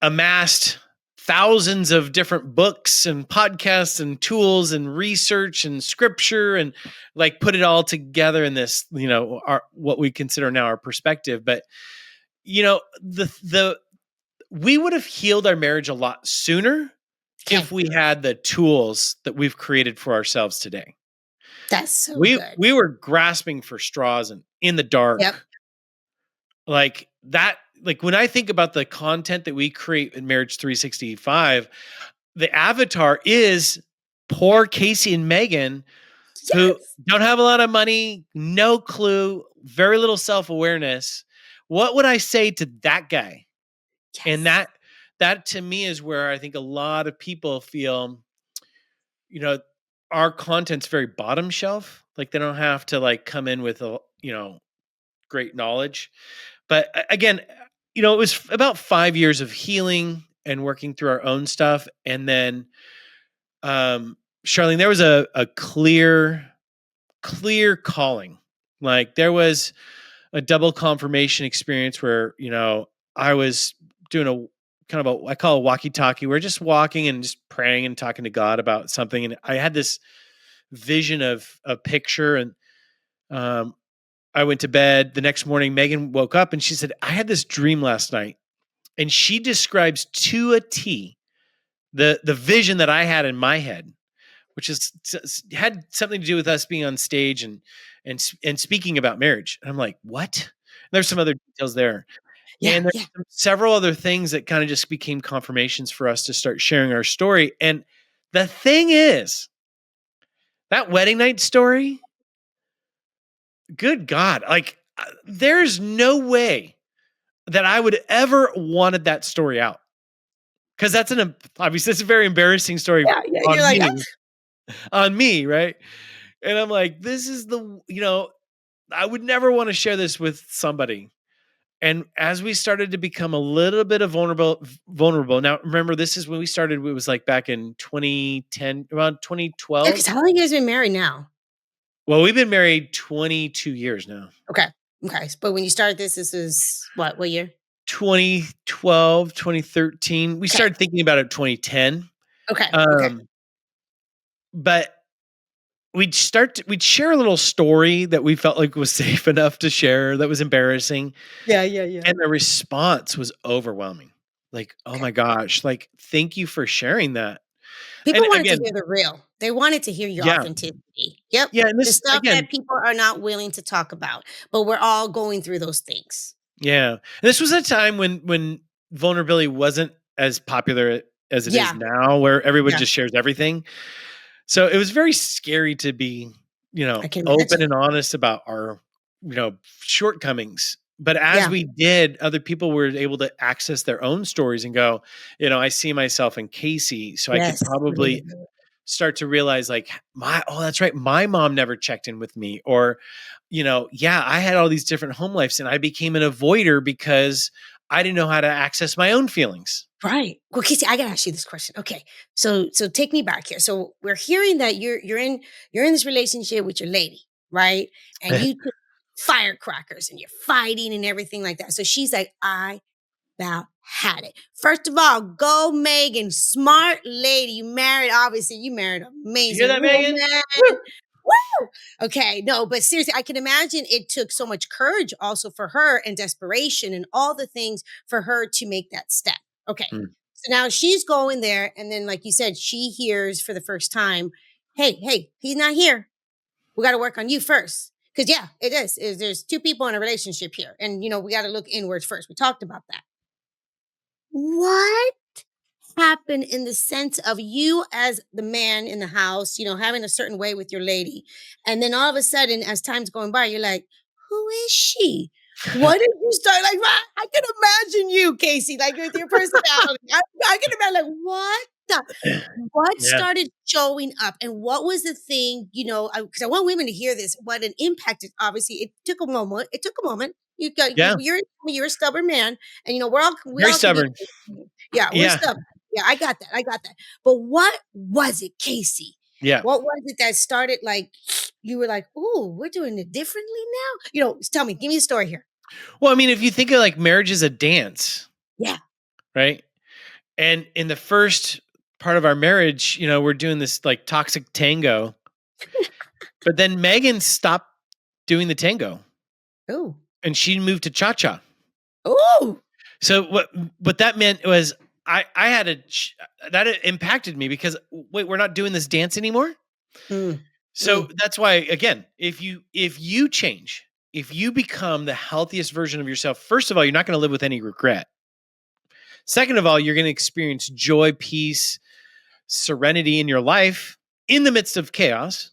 A: amassed thousands of different books and podcasts and tools and research and scripture and like put it all together in this, our what we consider now our perspective. But the we would have healed our marriage a lot sooner
B: Okay.
A: if we had the tools that we've created for ourselves today.
B: That's so
A: We
B: good.
A: we were grasping for straws and in the dark.
B: Yep.
A: Like that, like when I think about the content that we create in Marriage 365, the avatar is poor Casey and Megan who
B: Yes.
A: don't have a lot of money, no clue, very little self-awareness. What would I say to that guy? And
B: Yes.
A: that to me is where I think a lot of people feel, you know, our content's very bottom shelf. Like they don't have to like come in with great knowledge. But again, it was about 5 years of healing and working through our own stuff. And then Charlene, there was a clear calling. Like there was a double confirmation experience where, I was doing a kind of I call it walkie-talkie. We're just walking and just praying and talking to God about something. And I had this vision of a picture and I went to bed. The next morning, Megan woke up and she said, I had this dream last night. And she describes to a T the vision that I had in my head, which had something to do with us being on stage and speaking about marriage. And I'm like, what? There's some other details there.
B: Yeah.
A: And
B: Yeah.
A: there's several other things that kind of just became confirmations for us to start sharing our story. And the thing is, that wedding night story, good God, like there's no way that I would ever wanted that story out. Because obviously it's a very embarrassing story
B: Yeah. Yeah. You're
A: on
B: like,
A: me, right? And I'm like, this is I would never want to share this with somebody. And as we started to become a little bit of vulnerable. Now, remember, this is when we started. It was like back in 2010, around
B: yeah.
A: 2012.
B: Because how long you guys been married now?
A: Well, we've been married 22 years now.
B: Okay. Okay. But when you started this is what year?
A: 2012, 2013. We
B: Okay.
A: started thinking about it 2010.
B: Okay. Okay.
A: But we'd share a little story that we felt like was safe enough to share that was embarrassing.
B: Yeah. Yeah. Yeah.
A: And the response was overwhelming. Like, oh my gosh, like, thank you for sharing that.
B: People
A: And
B: wanted
A: again,
B: to hear the real. They wanted to hear your
A: yeah.
B: authenticity. Yep.
A: Yeah. And
B: The
A: this,
B: stuff
A: again,
B: that people are not willing to talk about, but we're all going through those things.
A: yeah. And this was a time when vulnerability wasn't as popular as it is
B: Yeah.
A: now, where everyone
B: Yeah.
A: just shares everything. So it was very scary to be,
B: I can
A: open
B: imagine.
A: and honest about our, shortcomings. But as
B: Yeah.
A: we did, other people were able to access their own stories and go, I see myself in Casey. So I could
B: Yes.
A: probably start to realize like that's right. My mom never checked in with me, or, I had all these different home lives and I became an avoider because I didn't know how to access my own feelings.
B: Right. Well, Casey, I gotta ask you this question. Okay. So take me back here. So we're hearing that you're in this relationship with your lady, right? And you took firecrackers and you're fighting and everything like that. So she's like, I about had it. First of all, go Megan, smart lady. You obviously you married an
A: You hear
B: amazing
A: that,
B: woman.
A: Megan?
B: Woo! Okay, no, but seriously, I can imagine it took so much courage also for her and desperation and all the things for her to make that step. Okay.
A: Mm.
B: So now she's going there, and then, like you said, she hears for the first time, hey, he's not here. We got to work on you first. Because yeah, it is. There's two people in a relationship here. And we got to look inwards first. We talked about that. What happened in the sense of you as the man in the house, having a certain way with your lady. And then all of a sudden, as time's going by, you're like, who is she? What did you start like? I can imagine you, Casey, like with your personality. I can imagine like what
A: Yeah.
B: started showing up, and what was the thing? Because I want women to hear this. What an impact! Obviously, it took a moment.
A: Yeah.
B: You're a stubborn man, and we're all
A: Very stubborn.
B: Yeah, we're
A: Yeah.
B: stubborn. Yeah, I got that. I got that. But what was it, Casey?
A: Yeah.
B: What was it that started like you were like, "Ooh, we're doing it differently now"? Tell me, give me a story here.
A: Well, I mean, if you think of like marriage as a dance,
B: Yeah.
A: right? And in the first part of our marriage, we're doing this like toxic tango, but then Megan stopped doing the tango
B: Ooh.
A: and she moved to cha-cha.
B: Ooh.
A: So what that meant was I had that impacted me because wait, we're not doing this dance anymore.
B: Mm.
A: So
B: Mm.
A: that's why, again, if you change, if you become the healthiest version of yourself, first of all, you're not going to live with any regret. Second of all, you're going to experience joy, peace, serenity in your life in the midst of chaos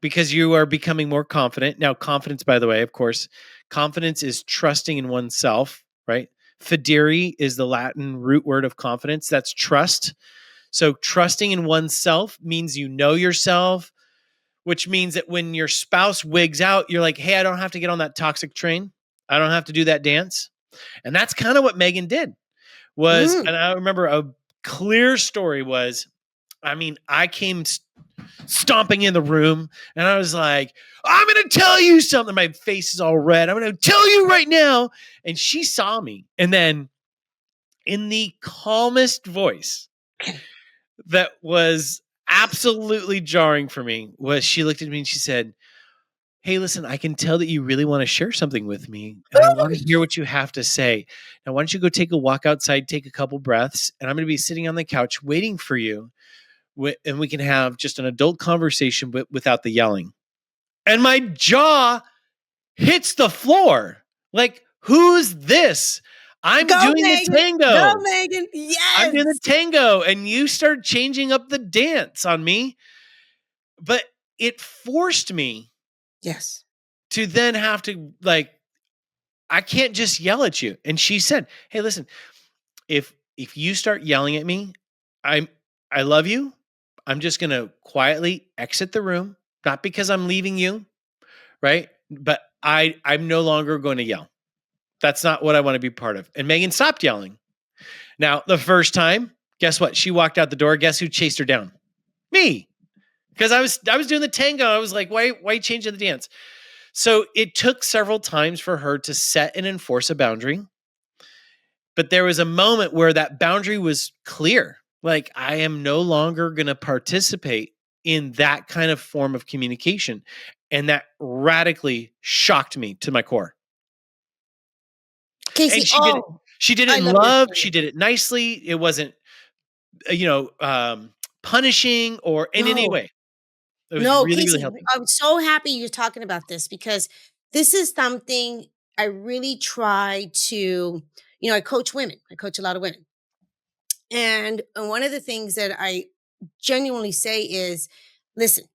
A: because you are becoming more confident. Now, confidence, by the way, of course, confidence is trusting in oneself, right? Fidere is the Latin root word of confidence. That's trust. So trusting in oneself means you know yourself, which means that when your spouse wigs out, you're like, hey, I don't have to get on that toxic train. I don't have to do that dance. And that's kind of what Megan did
B: Mm.
A: and I remember a clear story was, I mean, I came stomping in the room and I was like, I'm going to tell you something. My face is all red. I'm going to tell you right now. And she saw me. And then in the calmest voice
B: Okay.
A: that was absolutely jarring for me was she looked at me and she said, hey, listen, I can tell that you really want to share something with me, and I want to hear what you have to say. Now, why don't you go take a walk outside, take a couple breaths, and I'm going to be sitting on the couch waiting for you, and we can have just an adult conversation without the yelling. And my jaw hits the floor. Like, who's this? I'm
B: Go,
A: doing the
B: Megan. Go,
A: tango.
B: Megan.
A: I'm doing the
B: Yes.
A: tango, and you start changing up the dance on me. But it forced me
B: Yes.
A: to then have to I can't just yell at you. And she said, hey, listen, if you start yelling at me, I'm I love you. I'm just gonna quietly exit the room, not because I'm leaving you, right? But I'm no longer going to yell. That's not what I want to be part of. And Megan stopped yelling. Now, the first time, guess what? She walked out the door. Guess who chased her down? Me. Because I was doing the tango. I was like, why are you changing the dance? So it took several times for her to set and enforce a boundary. But there was a moment where that boundary was clear. Like, I am no longer going to participate in that kind of form of communication. And that radically shocked me to my core.
B: Casey,
A: And
B: oh,
A: she did it
B: I
A: in
B: love your
A: love.
B: story.
A: She did it nicely. It wasn't, punishing or in any
B: No.
A: way. It was
B: No,
A: really, really
B: Casey,
A: healthy.
B: I'm so happy you're talking about this because this is something I really try to, I coach women. I coach a lot of women. And one of the things that I genuinely say is, listen,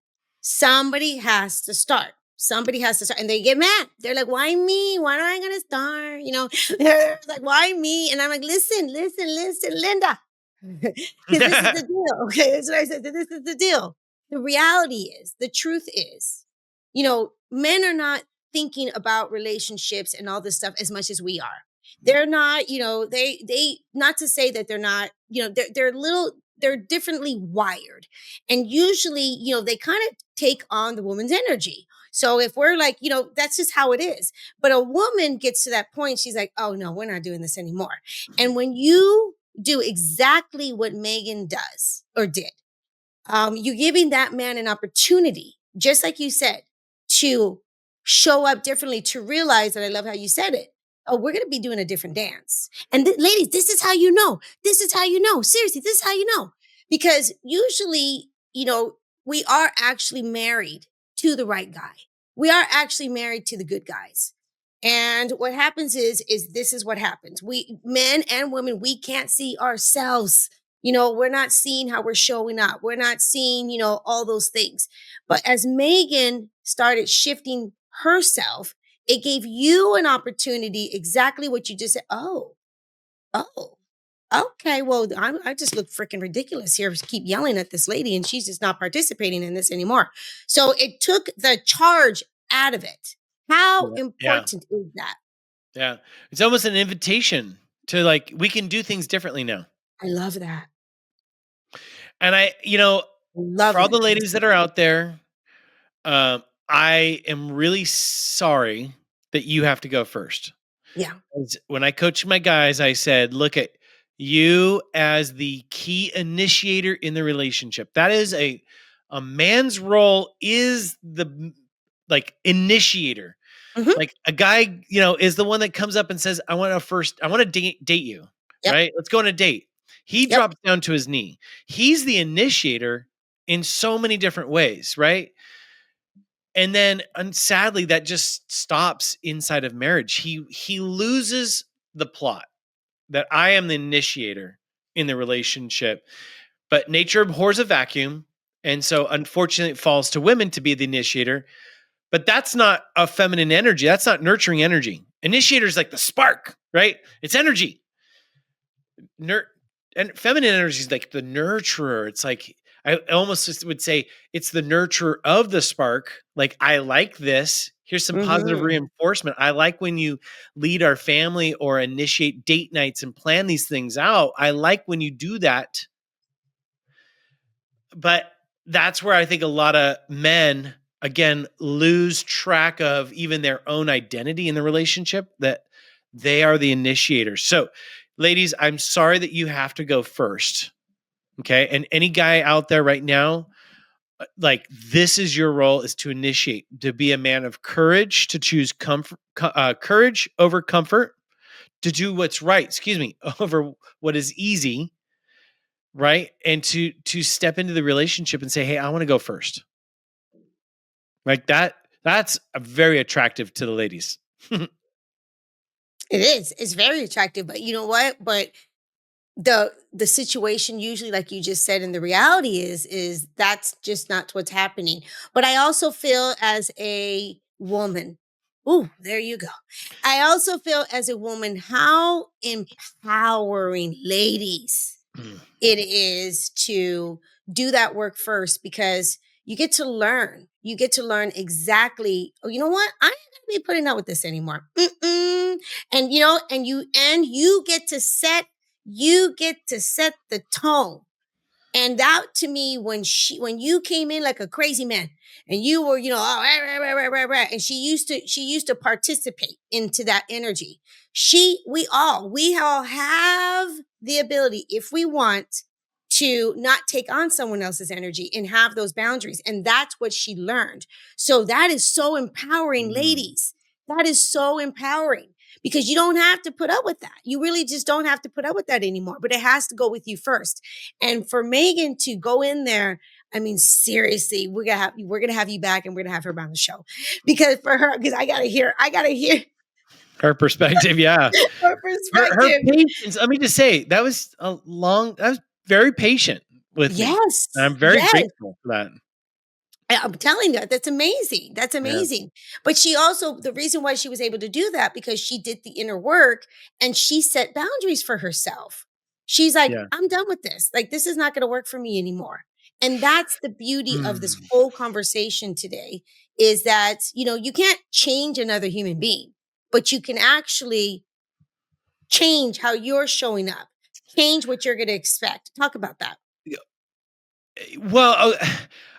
B: somebody has to start. Somebody has to start. And they get mad. They're like, why me? Why am I going to start? They're like, why me? And I'm like, listen, listen, listen, Linda. Because this is the deal. Okay. That's what I said. This is the deal. The reality is, the truth is, men are not thinking about relationships and all this stuff as much as we are. They're not, they not to say that they're not, they're differently wired. And usually, they kind of take on the woman's energy. So if we're like, that's just how it is. But a woman gets to that point, she's like, oh no, we're not doing this anymore. And when you do exactly what Megan does or did, you're giving that man an opportunity, just like you said, to show up differently, to realize that I love how you said it. Oh, we're going to be doing a different dance. And ladies, this is how you know. This is how you know. Seriously, this is how you know. Because usually, we are actually married to the right guy. We are actually married to the good guys. And what happens is this is what happens. We men and women, we can't see ourselves. We're not seeing how we're showing up. We're not seeing, all those things. But as Megan started shifting herself, it gave you an opportunity, exactly what you just said. Oh, okay. Well, I just look freaking ridiculous here. Keep yelling at this lady, and she's just not participating in this anymore. So it took the charge out of it. How
A: Yeah. Yeah.
B: important is that?
A: Yeah. It's almost an invitation to like, we can do things differently now.
B: I love that.
A: And
B: Love
A: for all
B: when
A: the
B: things
A: ladies that are out there, I am really sorry that you have to go first.
B: yeah.
A: 'Cause when I coach my guys, I said, look at you as the key initiator in the relationship. That is a man's role is like initiator.
B: Mhm.
A: Like a guy, is the one that comes up and says, I want to date you,
B: Yep.
A: right? Let's go on a date. He
B: Yep.
A: drops down to his knee. He's the initiator in so many different ways, right? And then sadly that just stops inside of marriage. He loses the plot that I am the initiator in the relationship, but nature abhors a vacuum, and so unfortunately it falls to women to be the initiator. But that's not a feminine energy. That's not nurturing energy. Initiator is like the spark, right? It's energy. And feminine energy is like the nurturer. It's like I almost just would say it's the nurturer of the spark. Like, I like this. Here's some positive
B: Mhm.
A: reinforcement. I like when you lead our family or initiate date nights and plan these things out. I like when you do that. But that's where I think a lot of men, again, lose track of even their own identity in the relationship, that they are the initiators. So, ladies, I'm sorry that you have to go first. Okay. And any guy out there right now, like, this is your role, is to initiate, to be a man of courage, to choose courage over comfort, to do what's right, over what is easy, right? And to step into the relationship and say, hey, I want to go first. Like that's a very attractive to the ladies.
B: It is. It's very attractive, but you know what? But the situation usually, like you just said, and the reality is that's just not what's happening. But I also feel as a woman, ooh, there you go. I also feel as a woman how empowering, ladies,
A: Mm.
B: it is to do that work first, because you get to learn. You get to learn exactly, oh, you know what? I ain't gonna be putting up with this anymore. Mm-mm. And you get to set the tone. And that, to me, when you came in like a crazy man, and you were, oh, rah, rah, rah, rah, rah, rah, and she used to participate into that energy. We all have the ability, if we want, to not take on someone else's energy and have those boundaries. And that's what she learned. So that is so empowering,
A: Mm.
B: ladies. That is so empowering, because you don't have to put up with that. You really just don't have to put up with that anymore, but it has to go with you first. And for Megan to go in there, I mean, seriously, we're gonna have you back, and we're gonna have her on the show, because for her, because I gotta hear
A: Her perspective, yeah.
B: her
A: Her
B: perspective.
A: patience. Let me just say, that was very patient with me.
B: Yes,
A: And I'm very
B: yes.
A: grateful for that.
B: I'm telling you, that's amazing. That's
A: Yeah.
B: amazing. But she also, the reason why she was able to do that, because she did the inner work and she set boundaries for herself. She's like,
A: Yeah.
B: I'm done with this. Like, this is not going to work for me anymore. And that's the beauty of this
A: Mm.
B: whole conversation today, is that, you can't change another human being, but you can actually change how you're showing up, change what you're going to expect. Talk about that.
A: Well,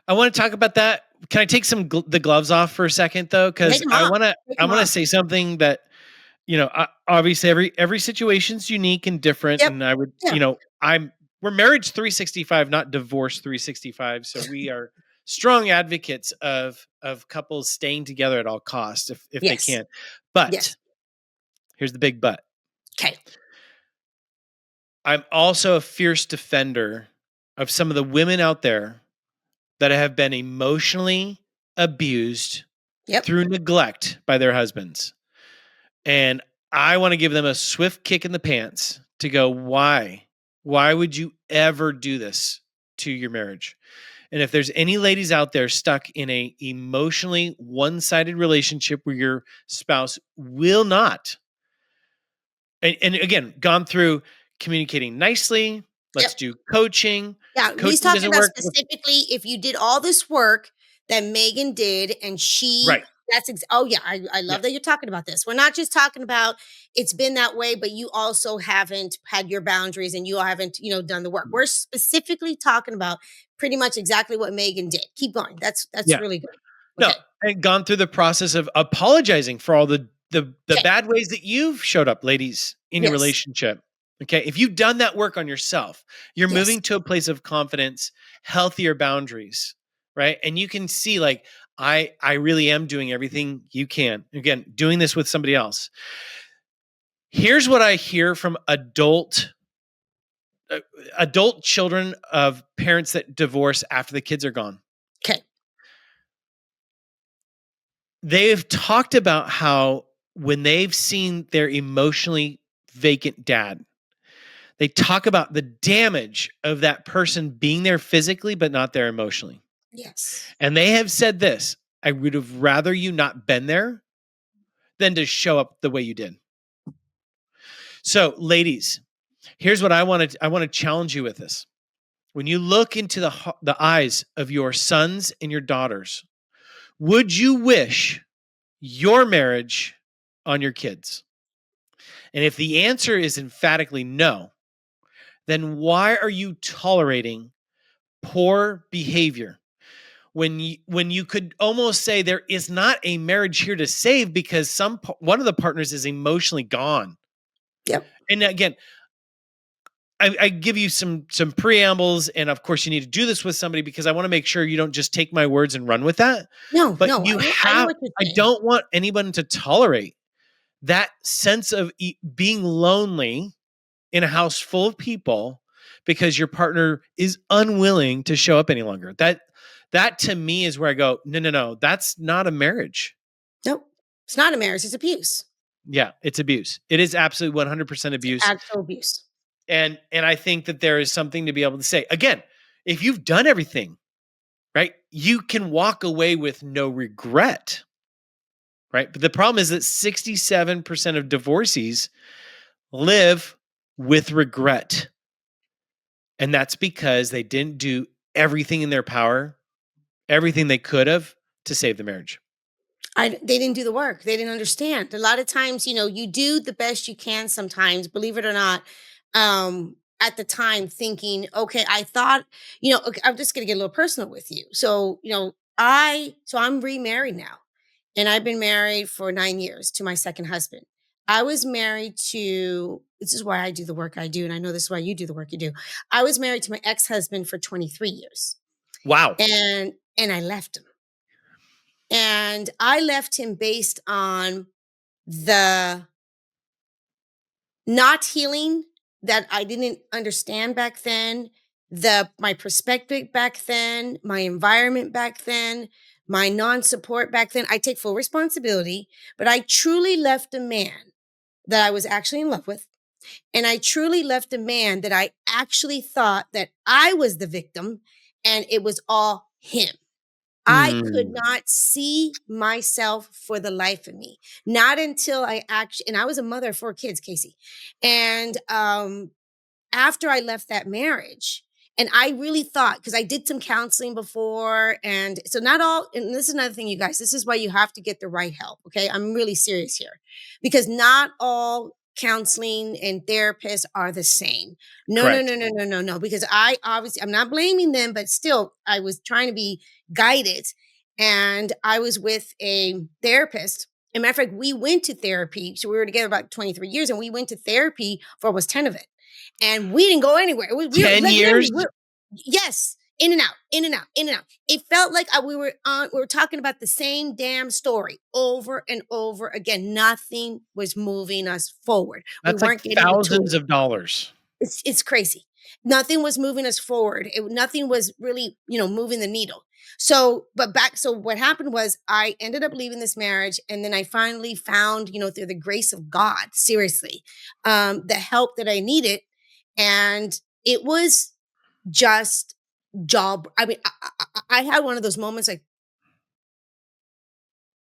A: I want to talk about that. Can I take the gloves off for a second, though?
B: Take
A: Because
B: them
A: I
B: off.
A: want to
B: Take
A: I
B: them
A: want to
B: off.
A: say something that, obviously every situation's unique and different,
B: Yep.
A: and I would,
B: Yeah.
A: we're marriage 365, not divorce 365. So we are strong advocates of couples staying together at all costs if they
B: Yes.
A: can. But
B: Yes.
A: here's the big but.
B: Okay.
A: I'm also a fierce defender of some of the women out there that have been emotionally abused
B: Yep.
A: through neglect by their husbands. And I want to give them a swift kick in the pants to go, why? Why would you ever do this to your marriage? And if there's any ladies out there stuck in a emotionally one-sided relationship where your spouse will not, and again, gone through communicating nicely, let's
B: Yep.
A: do coaching.
B: Yeah, he's
A: Coaching
B: talking
A: doesn't
B: about
A: work.
B: specifically if you did all this work that Megan did, and she
A: Right.
B: Oh yeah, I
A: Yeah.
B: love that you're talking about this. We're not just talking about it's been that way, but you also haven't had your boundaries and you haven't, done the work. We're specifically talking about pretty much exactly what Megan did. Keep going. That's
A: Yeah.
B: really good.
A: No,
B: Okay.
A: and gone through the process of apologizing for all the
B: Okay.
A: bad ways that you've showed up, ladies, in your
B: Yes.
A: relationship. Okay. If you've done that work on yourself, you're
B: Yes.
A: moving to a place of confidence, healthier boundaries, right? And you can see like I really am doing everything you can. Again, doing this with somebody else. Here's what I hear from uh, adult children of parents that divorce after the kids are gone.
B: Okay.
A: They've talked about how when they've seen their emotionally vacant dad, they talk about the damage of that person being there physically, but not there emotionally.
B: Yes.
A: And they have said this: I would have rather you not been there than to show up the way you did. So, ladies, here's what I want to challenge you with this. When you look into the eyes of your sons and your daughters, would you wish your marriage on your kids? And if the answer is emphatically no, then why are you tolerating poor behavior when you could almost say there is not a marriage here to save because one of the partners is emotionally gone?
B: Yep.
A: And again, I give you some preambles, and of course you need to do this with somebody because I want to make sure you don't just take my words and run with that.
B: No,
A: But
B: no, I know what you're
A: I
B: saying.
A: don't want anyone to tolerate that sense of being lonely in a house full of people because your partner is unwilling to show up any longer. That to me is where I go, no, no, no, that's not a marriage.
B: Nope. It's not a marriage, it's abuse.
A: Yeah, it's abuse. It is absolutely 100%
B: It's
A: abuse.
B: actual abuse.
A: And I think that there is something to be able to say. Again, if you've done everything, right, you can walk away with no regret, right? But the problem is that 67% of divorcees live with regret. And that's because they didn't do everything in their power, everything they could have to save the marriage.
B: They didn't do the work. They didn't understand. A lot of times, you do the best you can sometimes, believe it or not. At the time thinking, okay, I thought, okay, I'm just gonna get a little personal with you. So, I'm remarried now. And I've been married for 9 years to my second husband. I was married to this is why I do the work I do, and I know this is why you do the work you do. I was married to my ex-husband for 23 years.
A: Wow.
B: And I left him. And I left him based on the not healing that I didn't understand back then, my perspective back then, my environment back then, my non-support back then. I take full responsibility, but I truly left a man that I was actually in love with. And I truly left a man that I actually thought that I was the victim and it was all him. I could
A: Mm.
B: not see myself for the life of me. Not until and I was a mother of 4 kids, Casey. And after I left that marriage, and I really thought, because I did some counseling before, and so not all, and this is another thing, you guys, this is why you have to get the right help. Okay. I'm really serious here because not all counseling and therapists are the same. No, no,
A: Correct.
B: no, no, no, no, no. Because I'm not blaming them, but still, I was trying to be guided. And I was with a therapist. As a matter of fact, we went to therapy. So we were together about 23 years, and we went to therapy for almost 10 of it. And we didn't go anywhere. We were
A: 10
B: like literally,
A: years?
B: yes, in and out, in and out, in and out. It felt like we were talking about the same damn story over and over again. Nothing was moving us forward. We
A: That's like
B: weren't getting the
A: thousands
B: tools.
A: of dollars.
B: It's crazy. Nothing was moving us forward. Nothing was really, moving the needle. So what happened was I ended up leaving this marriage, and then I finally found, through the grace of God, seriously, the help that I needed. And it was just job. I mean, I had one of those moments like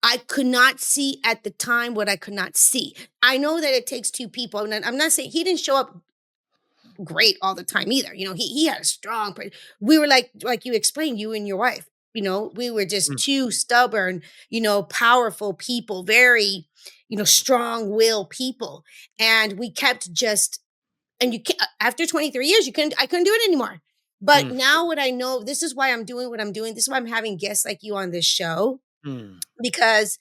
B: I could not see at the time what I could not see. I know that it takes two people, and I'm not saying he didn't show up great all the time either. He had a strong. We were like you explained, you and your wife. we were just
A: Mm,
B: two stubborn, powerful people, very, strong will people. And we kept just, and after 23 years, I couldn't do it anymore. But
A: mm,
B: now what I know, this is why I'm doing what I'm doing. This is why I'm having guests like you on this show,
A: mm.
B: because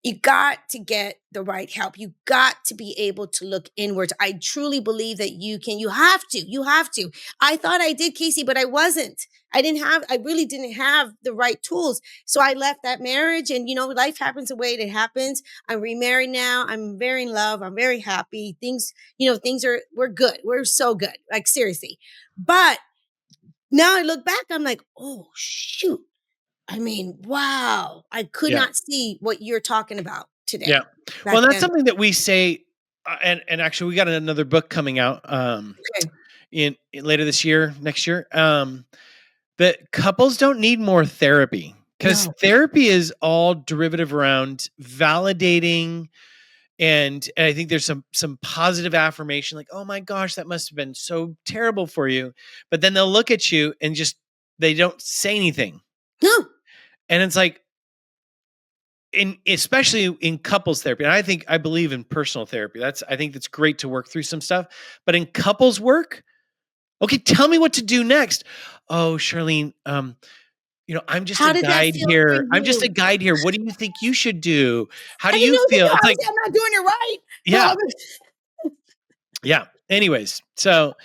B: you got to get the right help. You got to be able to look inwards. I truly believe that you have to. I thought I did, Casey, but I wasn't. I really didn't have the right tools. So I left that marriage, and life happens the way it happens. I'm remarried now. I'm very in love. I'm very happy. We're good. We're so good. Like, seriously. But now I look back, I'm like, oh shoot. I mean, wow. I could
A: Yeah.
B: not see what you're talking about
A: Yeah.
B: today
A: Well,
B: back
A: that's
B: then.
A: something that we say, and actually we got another book coming out
B: Okay.
A: in later this year, next year. That couples don't need more therapy, because
B: No.
A: therapy is all derivative around validating, and I think there's some positive affirmation, like, oh my gosh, that must have been so terrible for you. But then they'll look at you and just they don't say anything.
B: No.
A: And it's like, especially in couples therapy, and I believe in personal therapy. I think that's great to work through some stuff. But in couples work, okay, tell me what to do next. Oh, Charlene, I'm just a
B: How did that
A: guide
B: feel for
A: here. I'm just a
B: you?
A: guide here. What do you think you should do? How
B: I
A: do
B: didn't
A: you
B: know what to
A: feel?
B: do.
A: It's like,
B: Obviously, I'm not doing it right.
A: yeah,
B: Um,
A: yeah. Anyways, so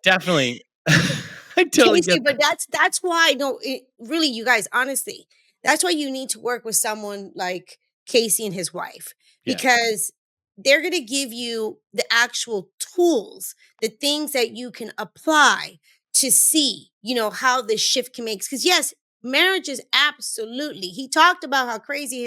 A: definitely, I totally
B: Casey,
A: get
B: but
A: that.
B: that's why, no, really, you guys, honestly, that's why you need to work with someone like Casey and his wife,
A: Yeah,
B: because they're going to give you the actual tools, the things that you can apply to see, how this shift can make. Because yes, marriage is absolutely. He talked about how crazy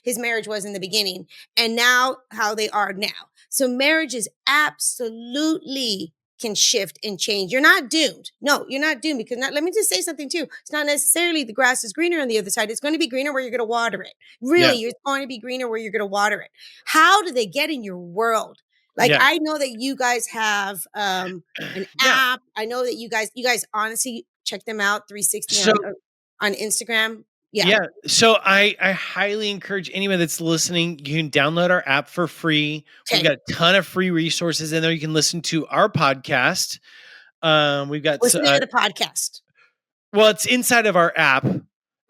B: his marriage was in the beginning, and now how they are now. So marriage is absolutely can shift and change. You're not doomed. No, you're not doomed, because let me just say something too. It's not necessarily the grass is greener on the other side. It's going to be greener where you're going to water it.
A: yeah,
B: Really, it's going to be greener where you're going to water it. How do they get in your world? Like,
A: yeah,
B: I know that you guys have an
A: yeah.
B: app. I know that you guys honestly check them out 360
A: So
B: on Instagram. Yeah.
A: yeah, so I highly encourage anyone that's listening. You can download our app for free. We've
B: Okay.
A: got a ton of free resources in there. You can listen to our podcast. We've got
B: What's the name of the podcast?
A: well, it's inside of our app.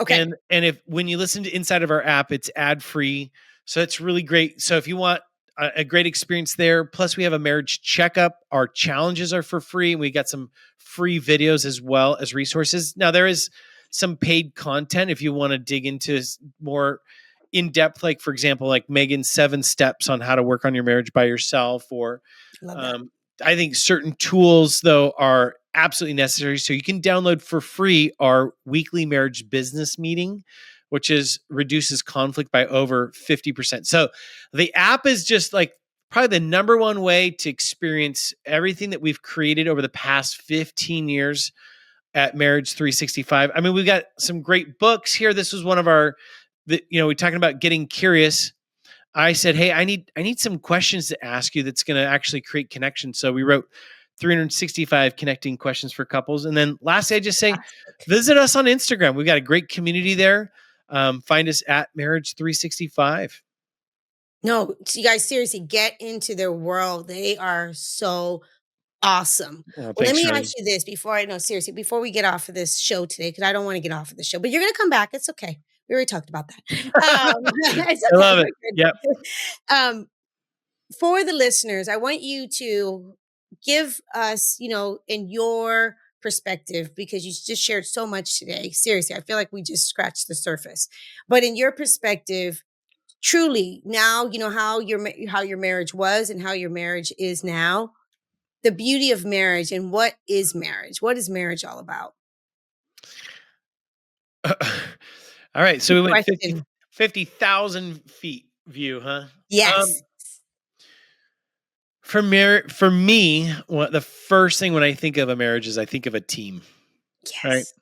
B: Okay.
A: And if when you listen to inside of our app, it's ad free, so it's really great. So if you want a great experience there, plus we have a marriage checkup. Our challenges are for free, and we got some free videos as well as resources. Now there is some paid content if you want to dig into more in depth, like for example, like Megan's 7 steps on how to work on your marriage by yourself, or
B: Love that.
A: um, I think certain tools though are absolutely necessary. So you can download for free our weekly marriage business meeting, which is reduces conflict by over 50%. So the app is just like probably the number one way to experience everything that we've created over the past 15 years at Marriage 365. I mean, we've got some great books here. This was one of we're talking about getting curious. I said, "Hey, I need some questions to ask you that's going to actually create connection." So we wrote 365 connecting questions for couples. And then lastly, I just say,
B: Fantastic.
A: visit us on Instagram. We've got a great community there. Find us at Marriage 365.
B: No, you guys, seriously, get into their world. They are so awesome.
A: Oh,
B: Well, let
A: thanks,
B: me
A: Charlene.
B: ask you this before I know, seriously, before we get off of this show today, because I don't want to get off of the show, but you're going to come back. It's okay. We already talked about that. It's
A: I
B: okay.
A: love it.
B: We're
A: Yep.
B: good. um, for the listeners, I want you to give us, in your perspective, because you just shared so much today. Seriously, I feel like we just scratched the surface. But in your perspective, truly, now you know how your marriage was and how your marriage is now. The beauty of marriage, and what is marriage? What is marriage all about?
A: All right. So
B: Good
A: we went
B: question.
A: 50,000 feet view, huh?
B: Yes.
A: Um, for me, the first thing when I think of a marriage is I think of a team, right?
B: Yes.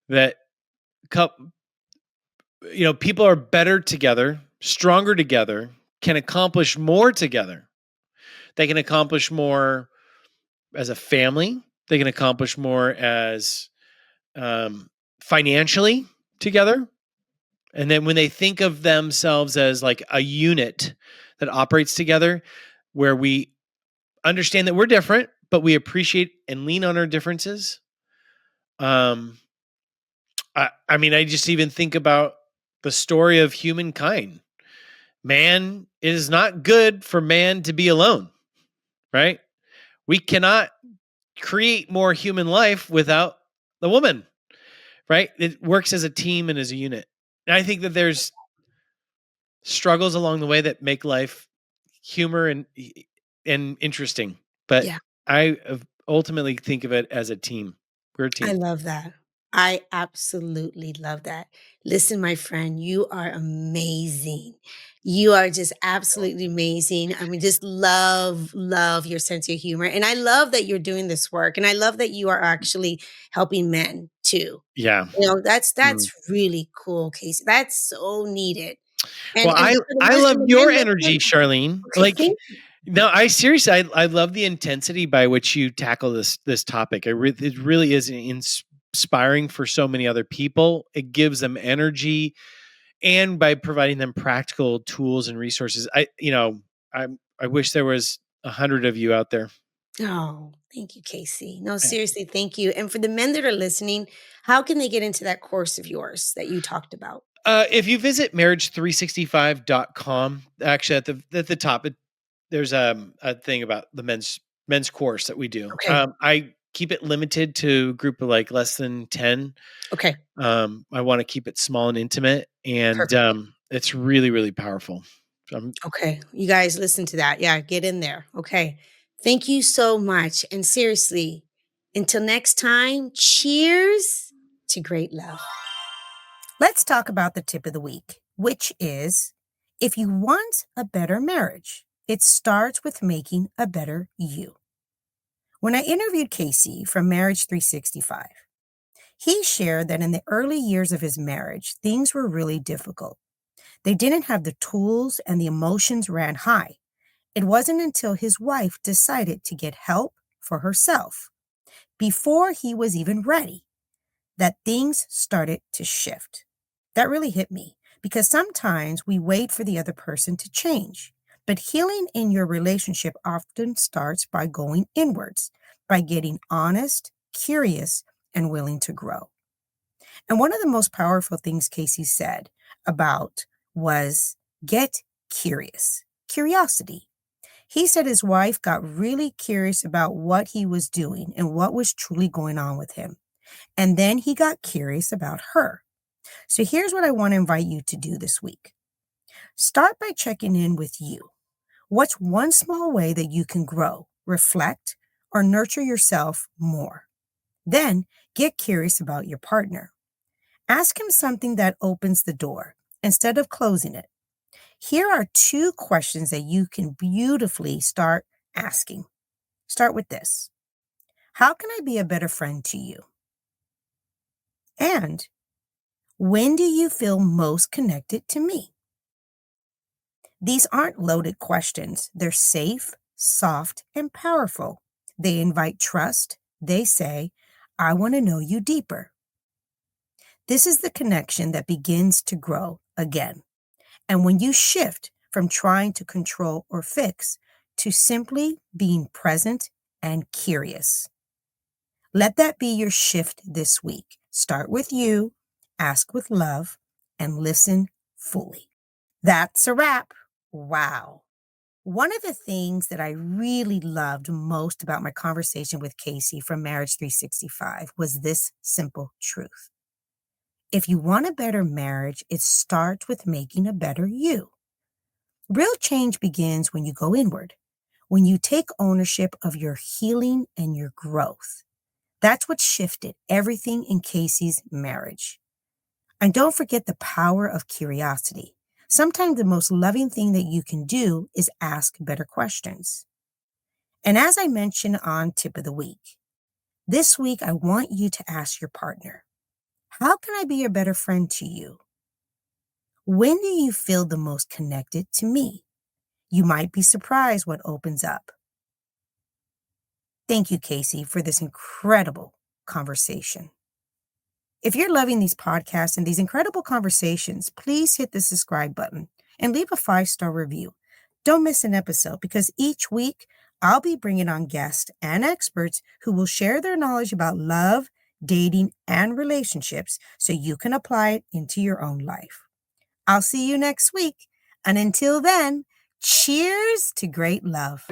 A: That couple, people are better together, stronger together, can accomplish more together. They can accomplish more as a family. They can accomplish more as um, financially together. And then when they think of themselves as like a unit that operates together, where we understand that we're different, but we appreciate and lean on our differences. I mean, I just even think about the story of humankind. Man, it is not good for man to be alone, right? We cannot create more human life without the woman, right? It works as a team and as a unit. And I think that there's struggles along the way that make life humor and interesting, but
B: Yeah.
A: I ultimately think of it as a team. We're a
B: I
A: team.
B: love that. I absolutely love that. Listen, my friend, you are amazing. You are just absolutely amazing. I mean, just love your sense of humor. And I love that you're doing this work. And I love that you are actually helping men too.
A: Yeah.
B: You know, that's
A: Mm.
B: really cool, Casey. That's so needed.
A: Well,
B: And
A: I
B: for the
A: I
B: men,
A: love
B: and the
A: your
B: men
A: energy,
B: listening,
A: Charlene.
B: okay,
A: Like, no, I seriously, I love the intensity by which you tackle this topic. It really is inspiring for so many other people. It gives them energy, and by providing them practical tools and resources. I wish there was 100 of you out there.
B: Oh, thank you, Casey. No,
A: Yeah.
B: seriously, thank you. And for the men that are listening, how can they get into that course of yours that you talked about?
A: If you visit marriage365.com, actually at the top, there's a thing about the men's course that we do.
B: Okay.
A: I keep it limited to a group of like less than 10.
B: Okay.
A: I want to keep it small and intimate, and
B: Perfect.
A: it's really, really powerful.
B: Okay. You guys listen to that. Yeah, get in there. Okay. Thank you so much. And seriously, until next time, cheers to great love. Let's talk about the tip of the week, which is if you want a better marriage, it starts with making a better you. When I interviewed Casey from Marriage 365, he shared that in the early years of his marriage, things were really difficult. They didn't have the tools and the emotions ran high. It wasn't until his wife decided to get help for herself, before he was even ready, that things started to shift. That really hit me because sometimes we wait for the other person to change. But healing in your relationship often starts by going inwards, by getting honest, curious, and willing to grow. And one of the most powerful things Casey said about was get curious, curiosity. He said his wife got really curious about what he was doing and what was truly going on with him. And then he got curious about her. So here's what I want to invite you to do this week. Start by checking in with you. What's one small way that you can grow, reflect, or nurture yourself more? Then get curious about your partner. Ask him something that opens the door instead of closing it. Here are two questions that you can beautifully start asking. Start with this. How can I be a better friend to you? And when do you feel most connected to me? These aren't loaded questions. They're safe, soft, and powerful. They invite trust. They say, I want to know you deeper. This is the connection that begins to grow again. And when you shift from trying to control or fix to simply being present and curious, let that be your shift this week. Start with you, ask with love, and listen fully. That's a wrap. Wow. One of the things that I really loved most about my conversation with Casey from Marriage 365 was this simple truth. If you want a better marriage, it starts with making a better you. Real change begins when you go inward, when you take ownership of your healing and your growth. That's what shifted everything in Casey's marriage. And don't forget the power of curiosity. Sometimes the most loving thing that you can do is ask better questions. And as I mentioned on Tip of the Week, this week I want you to ask your partner, how can I be a better friend to you? When do you feel the most connected to me? You might be surprised what opens up. Thank you, Casey, for this incredible conversation. If you're loving these podcasts and these incredible conversations, please hit the subscribe button and leave a 5-star review. Don't miss an episode because each week I'll be bringing on guests and experts who will share their knowledge about love, dating, and relationships so you can apply it into your own life. I'll see you next week. And until then, cheers to great love.